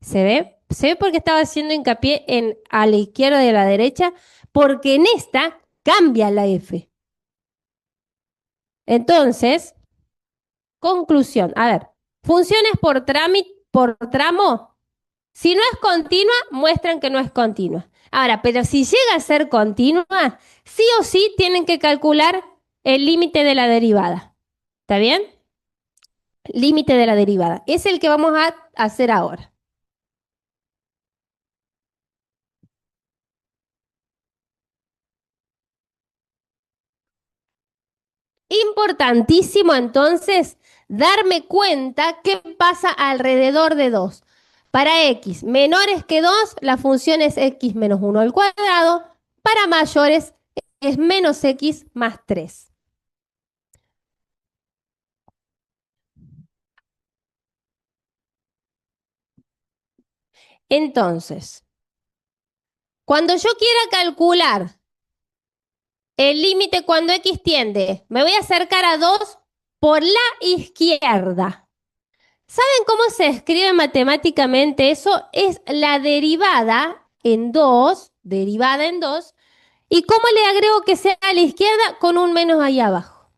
¿Se ve? ¿Se ve por qué estaba haciendo hincapié en a la izquierda y a la derecha? Porque en esta cambia la f. Entonces, conclusión. A ver, funciones por tramo. Si no es continua, muestran que no es continua. Ahora, pero si llega a ser continua, sí o sí tienen que calcular el límite de la derivada. ¿Está bien? Límite de la derivada. Es el que vamos a hacer ahora. Importantísimo entonces darme cuenta qué pasa alrededor de 2. Para x menores que 2, la función es x menos 1 al cuadrado. Para mayores es menos x más 3. Entonces, cuando yo quiera calcular el límite cuando x tiende, me voy a acercar a 2 por la izquierda. ¿Saben cómo se escribe matemáticamente eso? Es la derivada en 2, ¿y cómo le agrego que sea a la izquierda? Con un menos ahí abajo.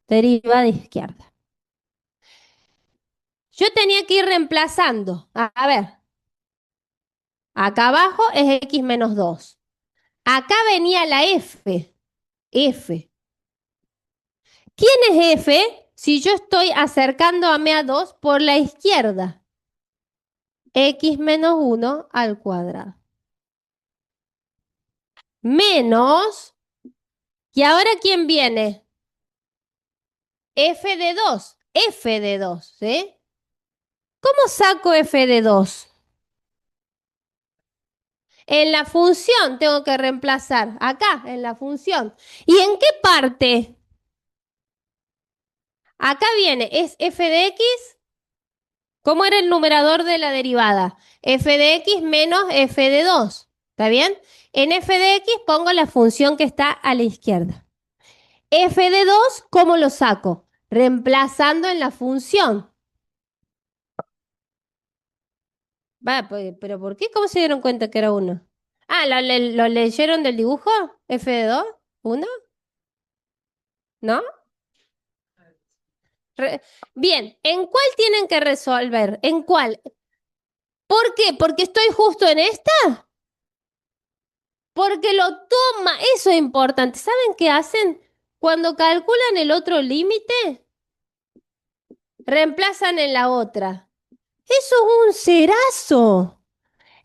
Derivada izquierda. Yo tenía que ir reemplazando. A ver, acá abajo es x menos 2. Acá venía la f. F. ¿Quién es f si yo estoy acercándome a 2 por la izquierda? X menos 1 al cuadrado. Menos, ¿y ahora quién viene? F de 2. F de 2, ¿sí? ¿Cómo saco f de 2? En la función tengo que reemplazar. Acá, en la función. ¿Y en qué parte? Acá viene, es f de x. ¿Cómo era el numerador de la derivada? F de x menos f de 2. ¿Está bien? En f de x pongo la función que está a la izquierda. F de 2, ¿cómo lo saco? Reemplazando en la función. Va, pero ¿por qué? ¿Cómo se dieron cuenta que era 1? Ah, ¿lo leyeron del dibujo? ¿F de 2? ¿1? ¿No? Bien, ¿en cuál tienen que resolver? ¿En cuál? ¿Por qué? ¿Porque estoy justo en esta? Porque lo toma, eso es importante. ¿Saben qué hacen? Cuando calculan el otro límite, reemplazan en la otra. Eso es un cerazo.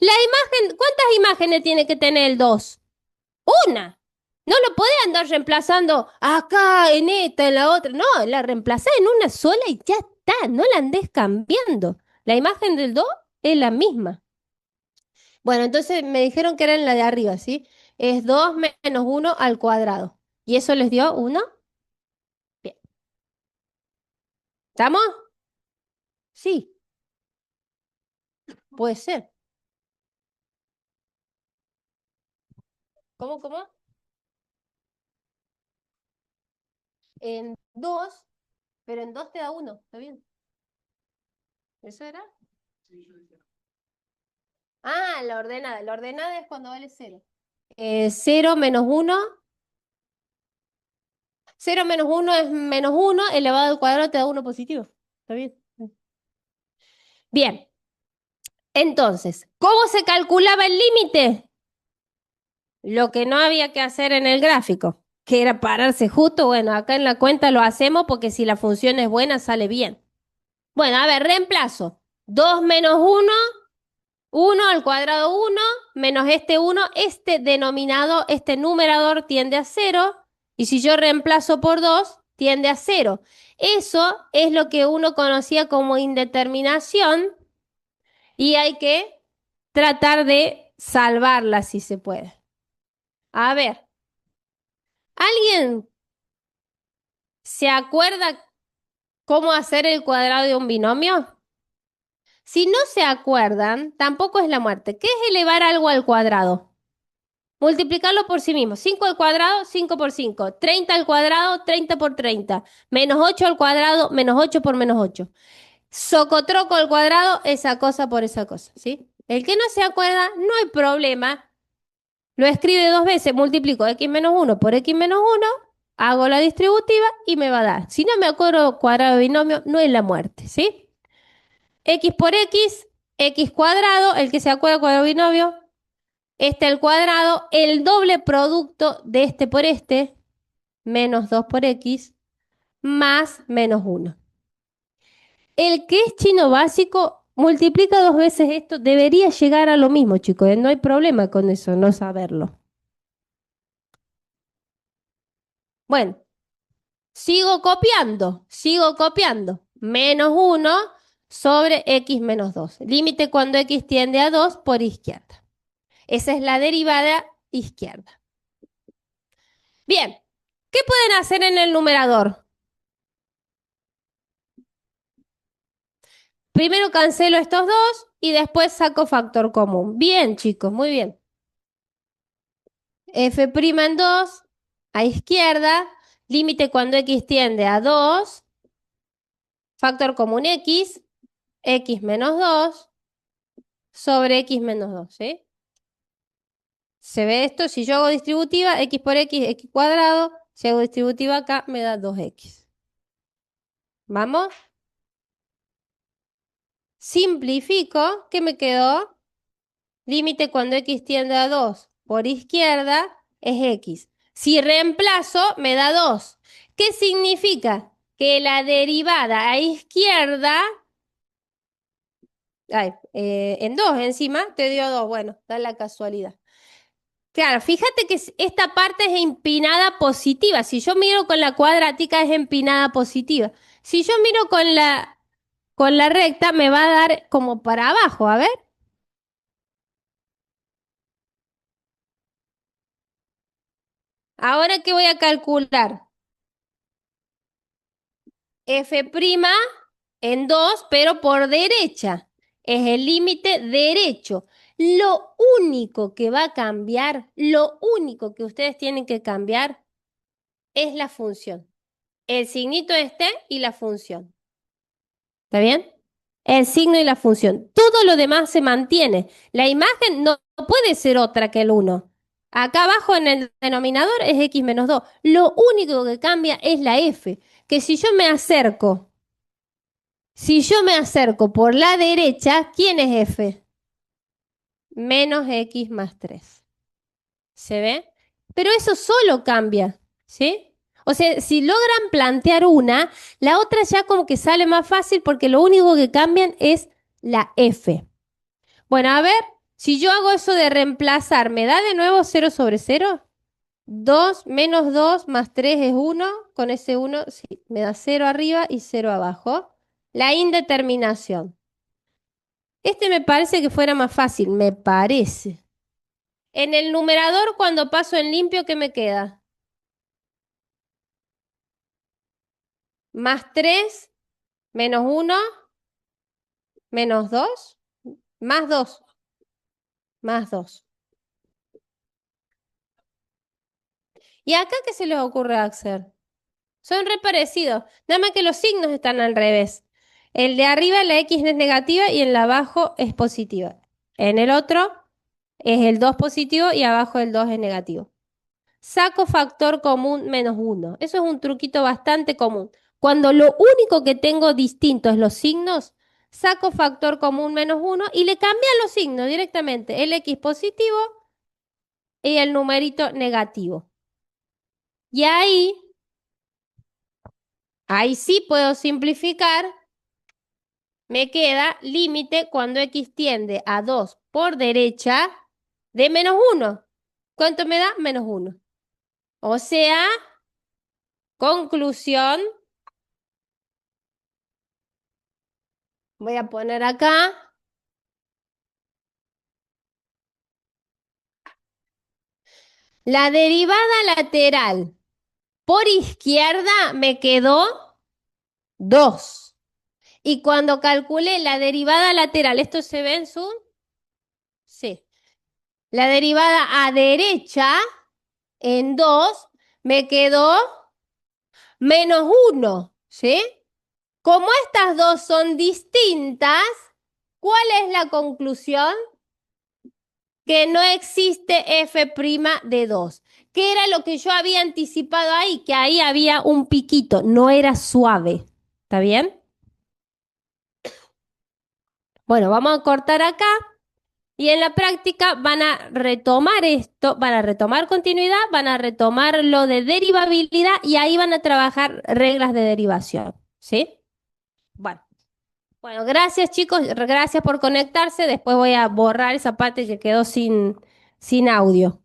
La imagen, ¿cuántas imágenes tiene que tener el 2? Una. No lo podés andar reemplazando acá, en esta, en la otra. No, la reemplazás en una sola y ya está. No la andes cambiando. La imagen del 2 es la misma. Bueno, entonces me dijeron que era en la de arriba, ¿sí? Es 2 menos 1 al cuadrado. ¿Y eso les dio 1? Bien. ¿Estamos? Sí, puede ser. ¿Cómo? En 2, pero en 2 te da 1. ¿Está bien? ¿Eso era? Ah, la ordenada. La ordenada es cuando vale 0. 0 menos 1. 0 menos 1 es menos 1 elevado al cuadrado te da 1 positivo. ¿Está bien? Bien. Entonces, ¿cómo se calculaba el límite? Lo que no había que hacer en el gráfico, que era pararse justo. Bueno, acá en la cuenta lo hacemos porque si la función es buena sale bien. Bueno, a ver, reemplazo. 2 menos 1, 1 al cuadrado 1, menos este 1. Este denominado, este numerador tiende a 0. Y si yo reemplazo por 2, tiende a 0. Eso es lo que uno conocía como indeterminación y hay que tratar de salvarla si se puede. A ver, ¿alguien se acuerda cómo hacer el cuadrado de un binomio? Si no se acuerdan, tampoco es la muerte. ¿Qué es elevar algo al cuadrado? Multiplicarlo por sí mismo. 5 al cuadrado, 5 por 5. 30 al cuadrado, 30 por 30. Menos 8 al cuadrado, menos 8 por menos 8. Socotroco al cuadrado, esa cosa por esa cosa, ¿sí? El que no se acuerda, no hay problema. Lo escribe 2 veces, multiplico x menos 1 por x menos 1, hago la distributiva y me va a dar. Si no me acuerdo cuadrado de binomio, no es la muerte, ¿sí? X por x cuadrado, el que se acuerda cuadrado de binomio, este al cuadrado, el doble producto de este por este, menos 2 por x, más menos 1. El que es chino básico multiplica 2 veces esto, debería llegar a lo mismo, chicos, no hay problema con eso, no saberlo. Bueno, sigo copiando. Menos 1 sobre x menos 2. Límite cuando x tiende a 2 por izquierda. Esa es la derivada izquierda. Bien, ¿qué pueden hacer en el numerador? Primero cancelo estos dos y después saco factor común. Bien, chicos, muy bien. F' en 2 a izquierda, límite cuando x tiende a 2, factor común x menos 2 sobre x menos 2, ¿sí? Se ve esto, si yo hago distributiva, x por x cuadrado, si hago distributiva acá me da 2x. ¿Vamos? Simplifico, ¿qué me quedó? Límite cuando x tiende a 2 por izquierda es x. Si reemplazo, me da 2. ¿Qué significa? Que la derivada a izquierda, en 2 encima, te dio 2. Bueno, da la casualidad. Claro, fíjate que esta parte es empinada positiva. Si yo miro con la cuadrática es empinada positiva. Si yo miro con la recta me va a dar como para abajo, a ver. Ahora, ¿qué voy a calcular? F' en 2, pero por derecha. Es el límite derecho. Lo único que va a cambiar, lo único que ustedes tienen que cambiar es la función. El signito este y la función. ¿Está bien? El signo y la función. Todo lo demás se mantiene. La imagen no puede ser otra que el 1. Acá abajo en el denominador es x menos 2. Lo único que cambia es la f. Que si yo me acerco por la derecha, ¿quién es f? Menos x más 3. ¿Se ve? Pero eso solo cambia, ¿sí? O sea, si logran plantear una, la otra ya como que sale más fácil porque lo único que cambian es la F. Bueno, a ver, si yo hago eso de reemplazar, ¿me da de nuevo 0/0? 2 menos 2 más 3 es 1. Con ese 1, sí, me da 0 arriba y 0 abajo. La indeterminación. Este me parece que fuera más fácil, me parece. En el numerador, cuando paso en limpio, ¿qué me queda? Más 3 menos 1 menos 2 más 2 más 2. ¿Y acá qué se les ocurre hacer? Son re parecidos, nada más que los signos están al revés. El de arriba la X es negativa y en el abajo es positiva. En el otro es el 2 positivo y abajo el 2 es negativo. Saco factor común menos 1. Eso es un truquito bastante común. Cuando lo único que tengo distinto es los signos, saco factor común menos 1 y le cambian los signos directamente. El X positivo y el numerito negativo. Y ahí sí puedo simplificar. Me queda límite cuando X tiende a 2 por derecha de menos 1. ¿Cuánto me da? Menos 1. O sea, conclusión, voy a poner acá, la derivada lateral por izquierda me quedó 2. Y cuando calculé la derivada lateral, ¿esto se ve en Zoom? Sí. La derivada a derecha en 2 me quedó menos 1, ¿sí? Como estas dos son distintas, ¿cuál es la conclusión? Que no existe f' de 2. ¿Qué era lo que yo había anticipado ahí? Que ahí había un piquito, no era suave. ¿Está bien? Bueno, vamos a cortar acá y en la práctica van a retomar esto, van a retomar continuidad, van a retomar lo de derivabilidad y ahí van a trabajar reglas de derivación. ¿Sí? Bueno. Bueno, gracias chicos, gracias por conectarse. Después voy a borrar esa parte que quedó sin audio.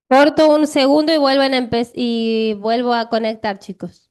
Corto un segundo y vuelvo a conectar, chicos.